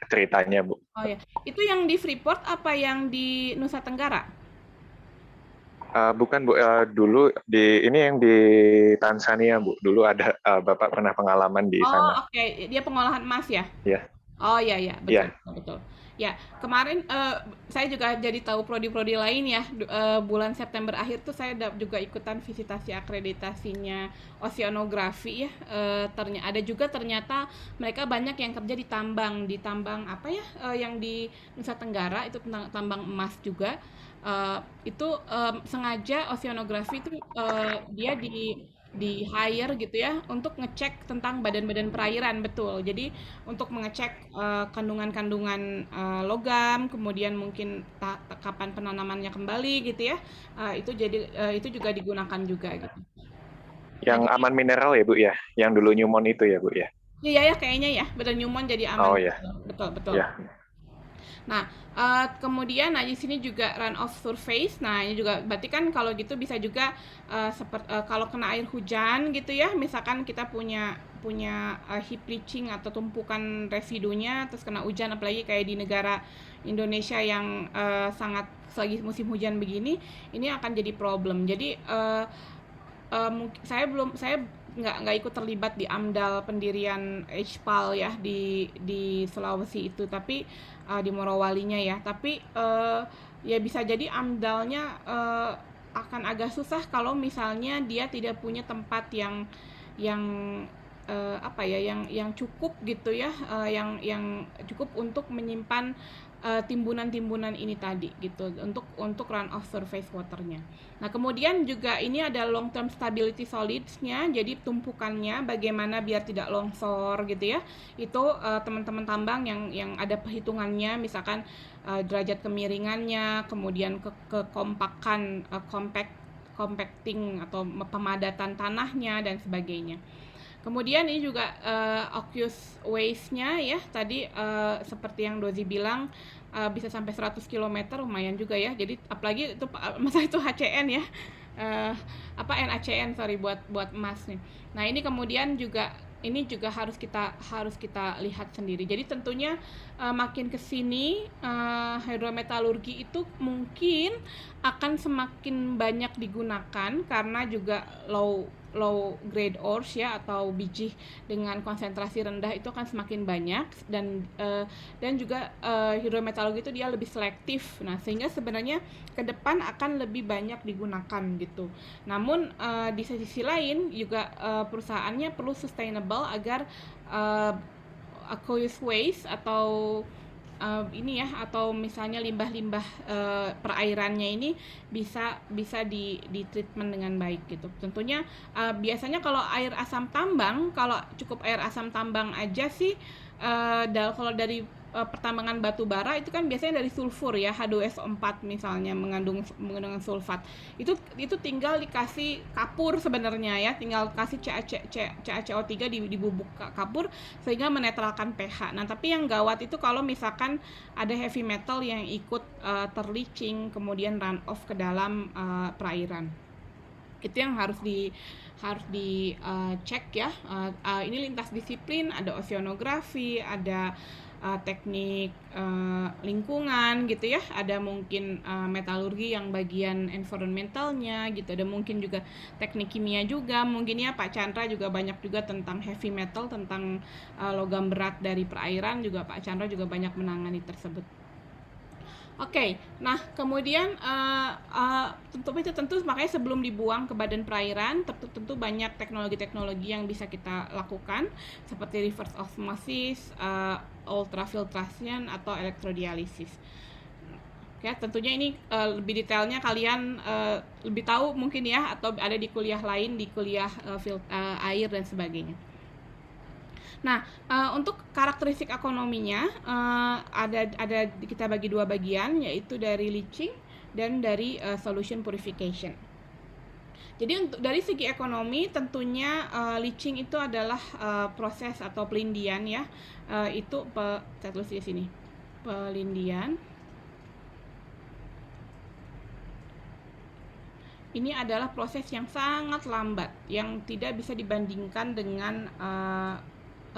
ceritanya Bu. Oh ya, itu yang di Freeport apa yang di Nusa Tenggara? Bukan Bu, dulu ini yang di Tanzania Bu. Dulu ada Bapak pernah pengalaman di sana. Oh oke, dia pengolahan emas ya? Iya. Oh iya Iya. betul. Ya, kemarin saya juga jadi tahu prodi-prodi lain ya. Bulan September akhir tuh saya juga ikutan visitasi akreditasinya oceanografi ya. Ada juga ternyata mereka banyak yang kerja di tambang yang di Nusa Tenggara itu tambang emas juga. Itu sengaja oceanografi itu dia di hire gitu ya untuk ngecek tentang badan-badan perairan, betul. Jadi untuk mengecek kandungan-kandungan logam, kemudian mungkin kapan penanamannya kembali gitu ya. Itu juga digunakan juga gitu. Yang aman mineral ya Bu ya, yang dulu Newmont itu ya Bu ya. Iya ya kayaknya ya, betul, Newmont jadi aman. Oh ya. Betul. Ya. Nah, kemudian di sini juga runoff surface. Nah, ini juga berarti kan kalau gitu bisa juga kalau kena air hujan gitu ya, misalkan kita punya heap leaching atau tumpukan residunya terus kena hujan, apalagi kayak di negara Indonesia yang sangat lagi musim hujan begini, ini akan jadi problem. Jadi saya nggak ikut terlibat di AMDAL pendirian HPAL ya di Sulawesi itu, tapi di Morowalinya ya. Tapi ya bisa jadi AMDALnya akan agak susah kalau misalnya dia tidak punya tempat yang cukup gitu ya, yang cukup untuk menyimpan timbunan-timbunan ini tadi gitu untuk run off surface waternya. Nah kemudian juga ini ada long term stability solids-nya, jadi tumpukannya bagaimana biar tidak longsor gitu ya. Itu teman-teman tambang yang ada perhitungannya, misalkan derajat kemiringannya, kemudian kekompakan compacting atau pemadatan tanahnya dan sebagainya. Kemudian ini juga aqueous waste-nya ya, tadi seperti yang Dozi bilang bisa sampai 100 km, lumayan juga ya. Jadi apalagi itu masa itu HCN ya, NaCN buat emas nih. Nah ini kemudian juga harus kita lihat sendiri. Jadi tentunya makin kesini hidrometalurgi itu mungkin akan semakin banyak digunakan karena juga low low grade ores ya, atau biji dengan konsentrasi rendah itu akan semakin banyak, dan juga hidrometalurgi itu dia lebih selektif. Nah, sehingga sebenarnya ke depan akan lebih banyak digunakan gitu. Namun di sisi lain juga perusahaannya perlu sustainable agar aqueous waste atau ini ya, atau misalnya limbah-limbah perairannya ini bisa di treatment dengan baik gitu. Tentunya biasanya kalau air asam tambang, kalau cukup air asam tambang aja sih, kalau dari pertambangan batu bara itu kan biasanya dari sulfur ya, H2SO4 misalnya mengandung sulfat. Itu tinggal dikasih kapur sebenarnya ya, tinggal kasih CaCO3 di bubuk kapur sehingga menetralkan pH. Nah, tapi yang gawat itu kalau misalkan ada heavy metal yang ikut terleaching kemudian run off ke dalam perairan. Itu yang harus dicek ya. Ini lintas disiplin, ada oceanografi, ada teknik lingkungan gitu ya, ada mungkin metalurgi yang bagian environmentalnya gitu, ada mungkin juga teknik kimia juga mungkin ya. Pak Chandra juga banyak juga tentang heavy metal, tentang logam berat dari perairan juga Pak Chandra juga banyak menangani tersebut. Oke, nah kemudian tentu makanya sebelum dibuang ke badan perairan tentu banyak teknologi-teknologi yang bisa kita lakukan seperti reverse osmosis, ultrafiltration atau elektrodialisis. Oke, tentunya ini lebih detailnya kalian lebih tahu mungkin ya, atau ada di kuliah lain, di kuliah air dan sebagainya. Nah, untuk karakteristik ekonominya ada kita bagi dua bagian, yaitu dari leaching dan dari solution purification. Jadi dari segi ekonomi tentunya leaching itu adalah proses atau pelindian ya, itu saya tulis di sini, pelindian. Ini adalah proses yang sangat lambat, yang tidak bisa dibandingkan dengan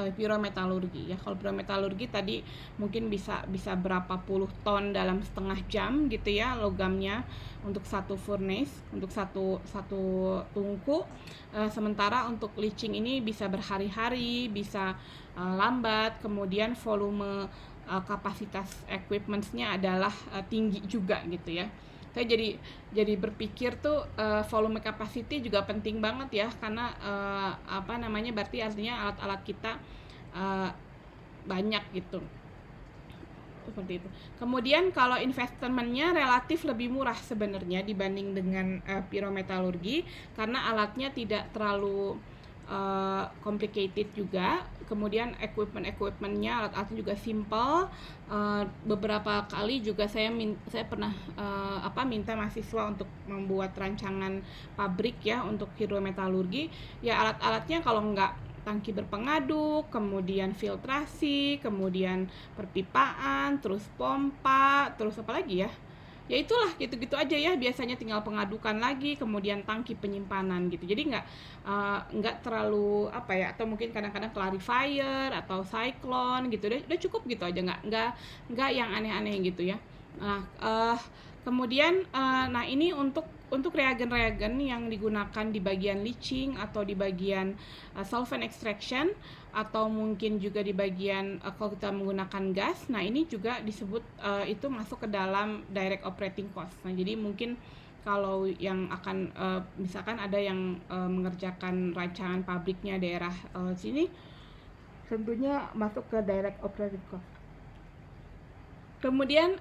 pyrometalurgi ya. Kalau pyrometalurgi tadi mungkin bisa berapa puluh ton dalam setengah jam gitu ya logamnya untuk satu furnace, untuk satu tungku. Sementara untuk leaching ini bisa berhari-hari, bisa lambat, kemudian volume kapasitas equipment-nya adalah tinggi juga gitu ya. Saya jadi berpikir tuh volume capacity juga penting banget ya, karena berarti artinya alat-alat kita banyak gitu, seperti itu. Kemudian kalau investmentnya relatif lebih murah sebenarnya dibanding dengan pyrometalurgi, karena alatnya tidak terlalu complicated juga. Kemudian equipmentnya, alat-alatnya juga simple. Beberapa kali juga saya pernah minta mahasiswa untuk membuat rancangan pabrik ya untuk hidrometalurgi. Ya alat-alatnya kalau nggak tangki berpengaduk, kemudian filtrasi, kemudian perpipaan, terus pompa, terus apa lagi ya? Ya itulah gitu-gitu aja ya, biasanya tinggal pengadukan lagi, kemudian tangki penyimpanan gitu. Jadi nggak terlalu atau mungkin kadang-kadang clarifier atau cyclone gitu, udah cukup gitu aja, nggak yang aneh-aneh gitu ya. Nah kemudian nah ini untuk reagen-reagen yang digunakan di bagian leaching atau di bagian solvent extraction, atau mungkin juga di bagian kalau kita menggunakan gas. Nah ini juga disebut itu masuk ke dalam direct operating cost. Nah jadi mungkin kalau yang akan misalkan ada yang mengerjakan rancangan pabriknya daerah sini, tentunya masuk ke direct operating cost. Kemudian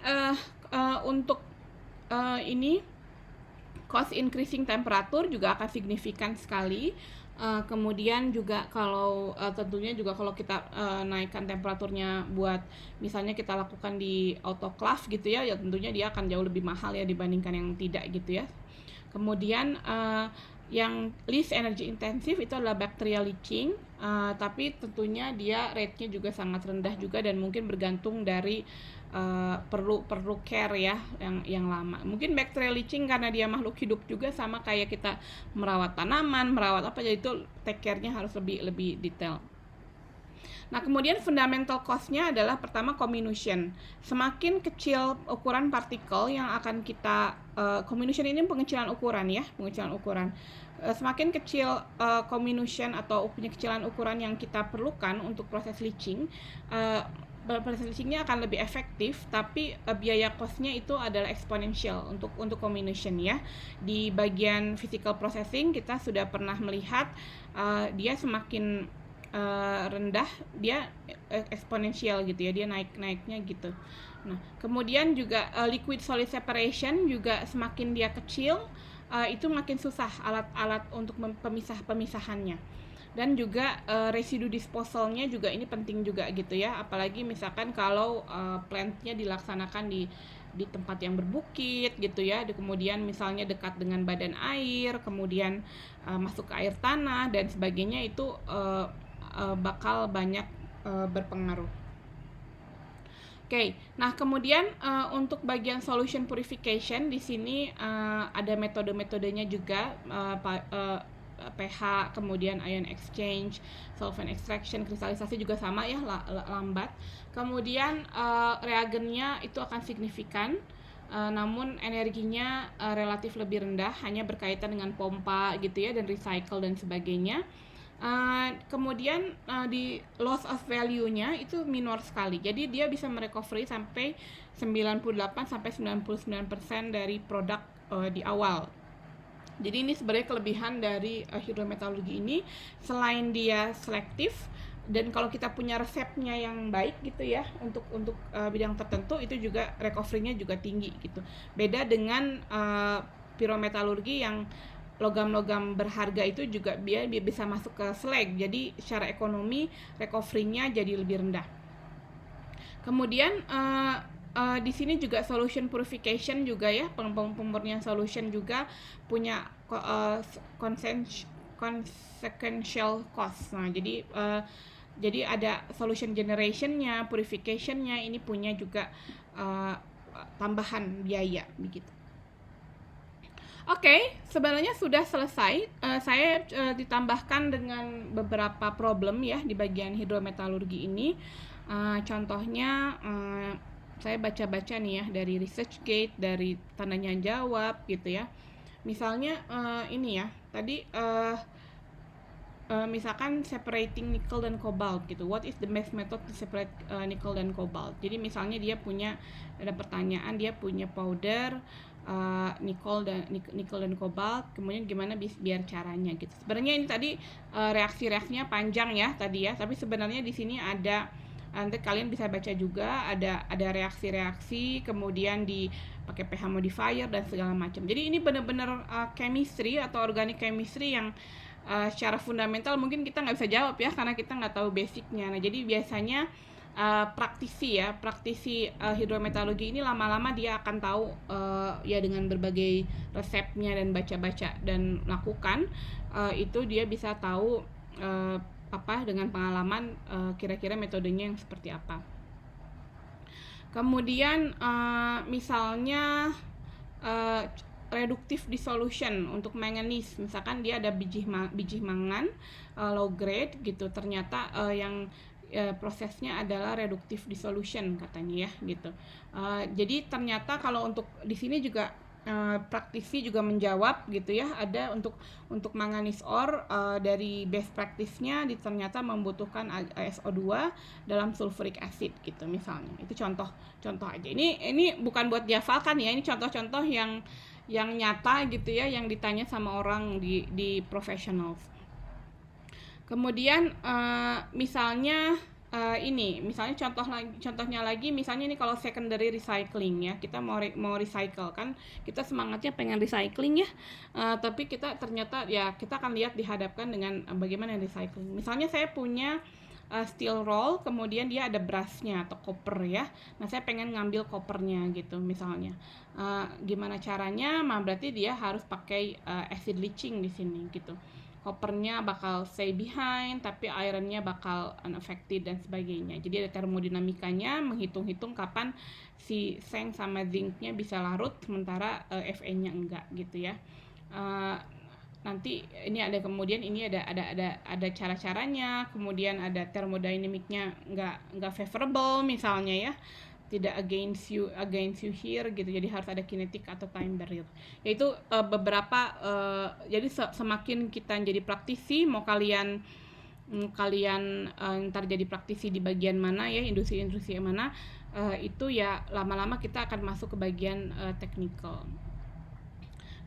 untuk ini cost increasing temperature juga akan signifikan sekali. Kemudian juga kalau tentunya juga kalau kita naikkan temperaturnya buat misalnya kita lakukan di autoclave gitu ya, tentunya dia akan jauh lebih mahal ya dibandingkan yang tidak gitu ya. Kemudian yang least energy intensive itu adalah bacterial leaching, tapi tentunya dia rate-nya juga sangat rendah juga, dan mungkin bergantung dari perlu care ya yang lama. Mungkin bacterial leaching karena dia makhluk hidup juga, sama kayak kita merawat tanaman, merawat apa, jadi itu take care-nya harus lebih detail. Nah, kemudian fundamental cost-nya adalah pertama comminution. Semakin kecil ukuran partikel yang akan kita comminution ini pengecilan ukuran ya, pengecilan ukuran. Semakin kecil comminution atau pengecilan ukuran yang kita perlukan untuk proses leaching, proses leachingnya akan lebih efektif, tapi biaya cost-nya itu adalah eksponensial untuk comminution ya. Di bagian physical processing kita sudah pernah melihat dia semakin rendah, dia eksponensial gitu ya, dia naiknya gitu. Nah, kemudian juga liquid solid separation juga semakin dia kecil, itu makin susah alat-alat untuk pemisahannya. Dan juga residu disposalnya juga ini penting juga gitu ya, apalagi misalkan kalau plantnya dilaksanakan di tempat yang berbukit gitu ya, kemudian misalnya dekat dengan badan air, kemudian masuk ke air tanah dan sebagainya, itu bakal banyak berpengaruh. Oke, nah kemudian untuk bagian solution purification di sini ada metode-metodenya juga, pH, kemudian ion exchange, solvent extraction, kristalisasi juga sama ya, lambat. Kemudian reagennya itu akan signifikan, namun energinya relatif lebih rendah, hanya berkaitan dengan pompa gitu ya, dan recycle dan sebagainya. Kemudian di loss of value-nya itu minor sekali. Jadi dia bisa merecovery sampai 98-99% dari produk di awal. Jadi ini sebenarnya kelebihan dari hidrometalurgi ini, selain dia selektif, dan kalau kita punya resepnya yang baik gitu ya untuk bidang tertentu, itu juga recovery-nya juga tinggi gitu. Beda dengan pirometalurgi yang logam-logam berharga itu juga dia bisa masuk ke slag, jadi secara ekonomi recovery-nya jadi lebih rendah. Kemudian di sini juga solution purification juga ya, pemurnian solution juga punya consequential cost. Nah, jadi ada solution generation-nya, purification-nya, ini punya juga tambahan biaya begitu. Oke, sebenarnya sudah selesai. Saya ditambahkan dengan beberapa problem ya di bagian hidrometalurgi ini. Contohnya saya baca-baca nih ya dari ResearchGate, dari tandanya jawab gitu ya. Misalnya ini ya, tadi misalkan separating nickel dan cobalt gitu. What is the best method to separate nickel dan cobalt? Jadi misalnya dia punya, ada pertanyaan, dia punya powder nickel dan cobalt, kemudian gimana biar caranya gitu. Sebenarnya ini tadi reaksi-reaksinya panjang ya tadi ya, tapi sebenarnya di sini ada, nanti kalian bisa baca juga, ada reaksi-reaksi, kemudian dipakai pH modifier dan segala macam. Jadi ini benar-benar chemistry atau organic chemistry yang secara fundamental mungkin kita nggak bisa jawab ya, karena kita nggak tahu basicnya. Nah, jadi biasanya praktisi hidrometalurgi ini lama-lama dia akan tahu ya, dengan berbagai resepnya dan baca-baca dan lakukan, itu dia bisa tahu dengan pengalaman kira-kira metodenya yang seperti apa. Kemudian misalnya reductive dissolution untuk manganese, misalkan dia ada biji mangan low grade gitu, ternyata yang prosesnya adalah reductive dissolution katanya ya gitu. Jadi ternyata kalau untuk di sini juga praktisi juga menjawab gitu ya, ada untuk manganese ore dari best practice-nya ternyata membutuhkan SO2 dalam sulfuric acid gitu misalnya. Itu contoh aja. Ini bukan buat dihafalkan ya, ini contoh-contoh yang nyata gitu ya, yang ditanya sama orang di professionals. Kemudian misalnya contohnya lagi misalnya ini kalau secondary recycling ya, kita mau recycle kan, kita semangatnya pengen recycling ya, tapi kita ternyata ya kita akan lihat dihadapkan dengan bagaimana recycling. Misalnya saya punya steel roll, kemudian dia ada brassnya atau copper ya. Nah, saya pengen ngambil coppernya gitu misalnya. Gimana caranya? Berarti dia harus pakai acid leaching di sini gitu. Coppernya bakal stay behind, tapi ironnya bakal unaffected dan sebagainya. Jadi ada termodinamikanya, menghitung-hitung kapan si seng sama zincnya bisa larut, sementara Fe-nya enggak gitu ya. nanti ini ada kemudian ini ada cara-caranya, kemudian ada thermodynamicnya nggak favorable misalnya ya, tidak against you here gitu, jadi harus ada kinetic atau time barrier, yaitu beberapa jadi semakin kita jadi praktisi, mau kalian ntar jadi praktisi di bagian mana ya, industri-industri mana, itu ya lama-lama kita akan masuk ke bagian technical.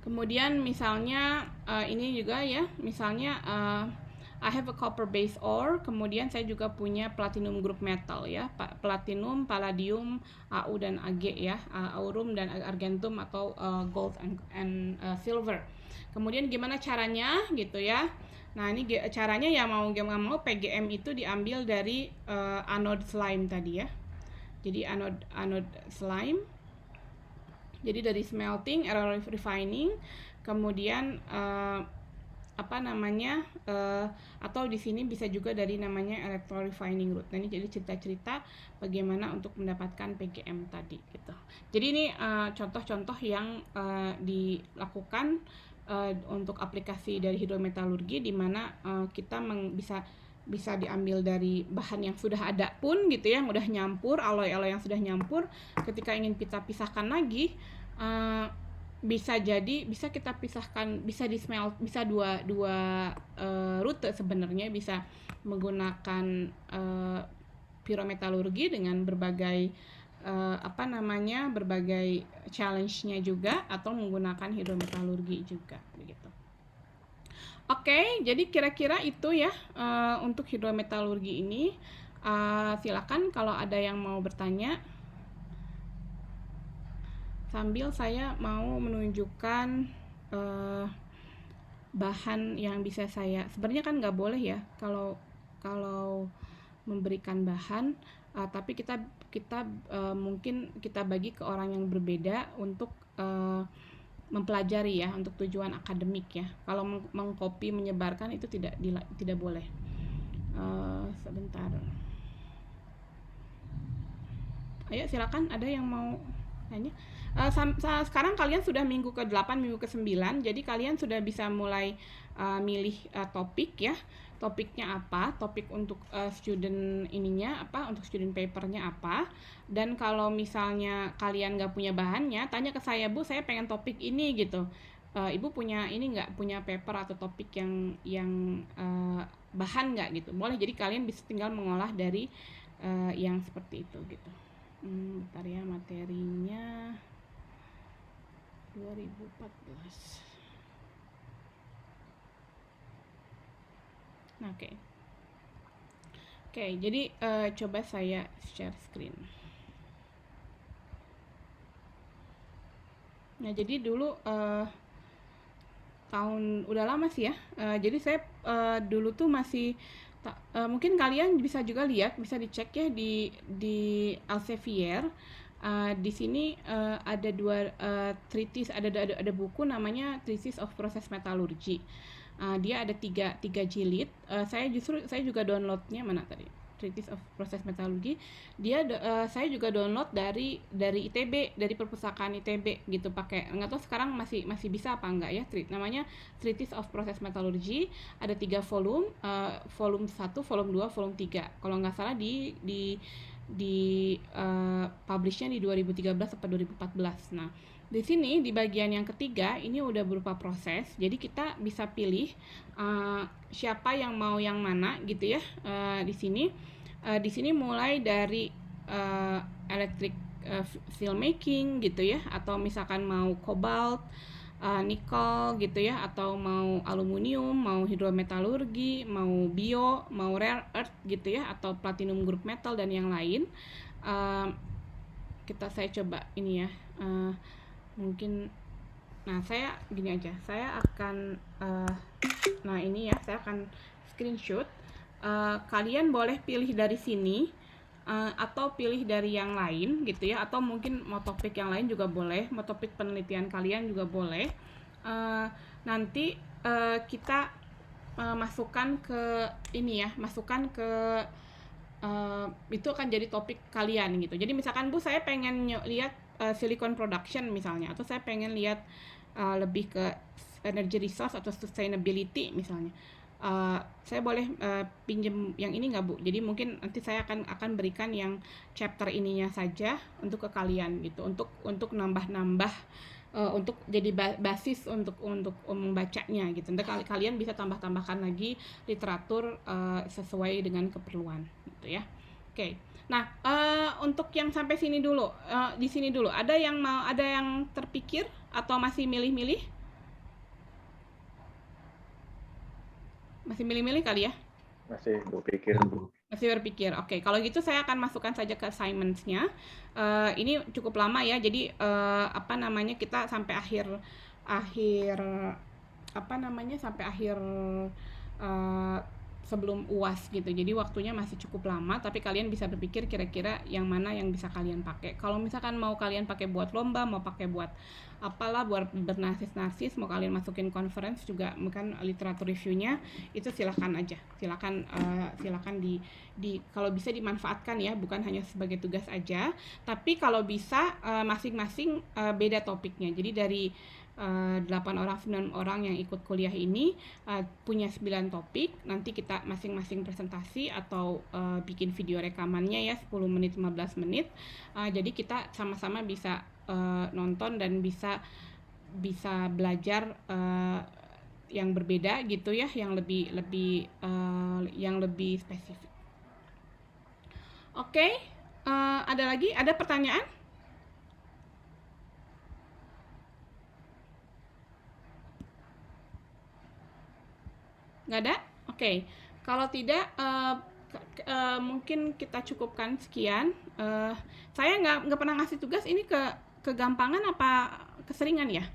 Kemudian misalnya ini juga ya, misalnya I have a copper base ore, kemudian saya juga punya platinum group metal ya, platinum, palladium, Au dan Ag ya, aurum dan argentum atau gold and silver. Kemudian gimana caranya gitu ya. Nah ini caranya ya mau PGM itu diambil dari anode slime tadi ya. Jadi anode slime. Jadi dari smelting, refining, kemudian atau di sini bisa juga dari namanya electro refining route. Nah ini jadi cerita-cerita bagaimana untuk mendapatkan PGM tadi gitu. Jadi ini contoh-contoh yang dilakukan untuk aplikasi dari hidrometalurgi, di mana kita bisa diambil dari bahan yang sudah ada pun gitu ya, yang udah nyampur, alloy-alloy yang sudah nyampur, ketika ingin kita pisahkan lagi bisa kita pisahkan, bisa di smelt, bisa dua rute sebenarnya, bisa menggunakan pyrometalurgi dengan berbagai berbagai challenge-nya juga, atau menggunakan hidrometalurgi juga begitu. Oke, jadi kira-kira itu ya untuk hidrometalurgi ini. Silakan kalau ada yang mau bertanya. Sambil saya mau menunjukkan bahan yang bisa saya, sebenarnya kan nggak boleh ya kalau memberikan bahan, tapi kita mungkin kita bagi ke orang yang berbeda untuk mempelajari ya, untuk tujuan akademik ya. Kalau mengcopy menyebarkan itu tidak boleh. Sebentar. Ayo silakan, ada yang mau tanya. Sekarang kalian sudah minggu ke-8, minggu ke-9, jadi kalian sudah bisa mulai milih topik ya. Topiknya apa, topik untuk student ininya apa, untuk student papernya apa. Dan kalau misalnya kalian nggak punya bahannya, tanya ke saya, Bu, saya pengen topik ini gitu. Ibu punya ini nggak, punya paper atau topik yang bahan nggak gitu, boleh. Jadi kalian bisa tinggal mengolah dari yang seperti itu gitu. Bentar ya, materinya 2014. Nah, oke, jadi coba saya share screen. Nah, jadi dulu tahun udah lama sih ya. Jadi saya dulu tuh masih mungkin kalian bisa juga lihat, bisa dicek ya di Elsevier. Di sini ada dua treatise, ada buku namanya Treatise of Process Metallurgy. Dia ada tiga jilid. Saya juga downloadnya, mana tadi, Treatise of Process Metallurgy. Saya juga download dari ITB, dari perpustakaan ITB gitu, pakai, nggak tahu sekarang masih bisa apa enggak ya. Namanya Treatise of Process Metallurgy, ada 3 volume, volume 1, volume 2, volume 3. Kalau nggak salah di publishnya di 2013 atau 2014. Nah, di sini di bagian yang ketiga ini udah berupa proses, jadi kita bisa pilih siapa yang mau yang mana gitu ya. Di sini mulai dari electric steelmaking gitu ya, atau misalkan mau cobalt, nikel gitu ya, atau mau aluminium, mau hidrometalurgi, mau bio, mau rare earth gitu ya, atau platinum group metal dan yang lain. Saya coba ini ya, mungkin, nah saya gini aja, saya akan nah ini ya, saya akan screenshot. Kalian boleh pilih dari sini atau pilih dari yang lain gitu ya, atau mungkin mau topik yang lain juga boleh, mau topik penelitian kalian juga boleh. Nanti kita masukkan ke ini ya, itu akan jadi topik kalian gitu. Jadi misalkan, Bu, saya pengen lihat silicon production misalnya, atau saya pengen lihat lebih ke energy resource atau sustainability misalnya. Saya boleh pinjam yang ini nggak Bu? Jadi mungkin nanti saya akan berikan yang chapter ininya saja untuk ke kalian gitu, untuk nambah-nambah, untuk jadi basis untuk membacanya gitu. Nanti kalian bisa tambahkan lagi literatur sesuai dengan keperluan gitu ya. Oke. Nah, untuk yang sampai sini dulu, di sini dulu, ada yang terpikir atau masih milih-milih? Masih milih-milih kali ya? Masih berpikir, Bu. Masih berpikir. Oke, kalau gitu saya akan masukkan saja ke assignments-nya. Ini cukup lama ya, jadi kita sampai akhir sebelum UAS gitu. Jadi waktunya masih cukup lama, tapi kalian bisa berpikir kira-kira yang mana yang bisa kalian pakai. Kalau misalkan mau kalian pakai buat lomba, mau pakai buat apalah, buat bernarsis-narsis, mau kalian masukin conference juga, mungkin literatur review-nya, itu silakan aja. Silakan kalau bisa dimanfaatkan ya, bukan hanya sebagai tugas aja, tapi kalau bisa masing-masing beda topiknya. Jadi dari 8 orang, 9 orang yang ikut kuliah ini punya 9 topik. Nanti kita masing-masing presentasi atau bikin video rekamannya ya, 10 menit, 15 menit. Jadi kita sama-sama bisa nonton dan bisa belajar yang berbeda gitu ya, yang lebih spesifik. Oke, ada pertanyaan? Nggak ada? Oke. Kalau tidak, mungkin kita cukupkan sekian. Saya nggak pernah ngasih tugas ini kegampangan apa keseringan ya?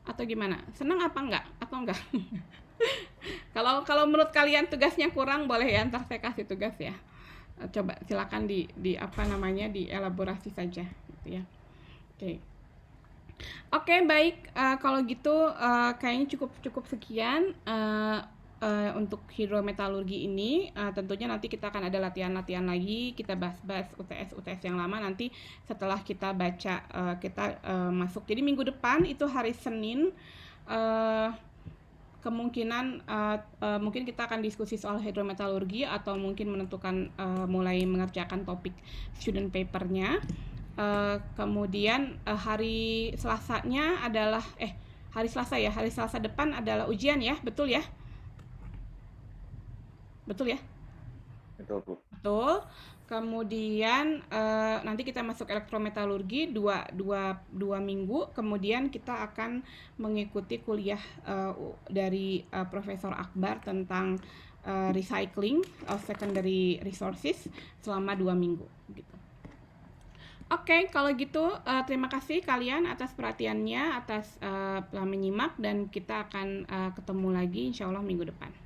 Atau gimana? Senang apa enggak? Atau enggak? Kalau menurut kalian tugasnya kurang, boleh ya ntar saya kasih tugas ya. Coba silakan dielaborasi saja gitu ya. Oke, baik. Kalau gitu kayaknya cukup sekian untuk hidrometalurgi ini. Tentunya nanti kita akan ada latihan-latihan lagi, kita bahas UTS yang lama nanti setelah kita baca, kita masuk. Jadi minggu depan itu hari Senin, kemungkinan mungkin kita akan diskusi soal hidrometalurgi atau mungkin menentukan mulai mengerjakan topik student paper-nya. Kemudian hari Selasanya adalah hari Selasa depan adalah ujian ya, betul ya? Betul ya? Betul, Bu. Betul. Kemudian nanti kita masuk elektrometalurgi 2 minggu. Kemudian kita akan mengikuti kuliah dari Profesor Akbar tentang recycling of secondary resources selama 2 minggu gitu. Oke, kalau gitu terima kasih kalian atas perhatiannya, atas telah menyimak, dan kita akan ketemu lagi insya Allah minggu depan.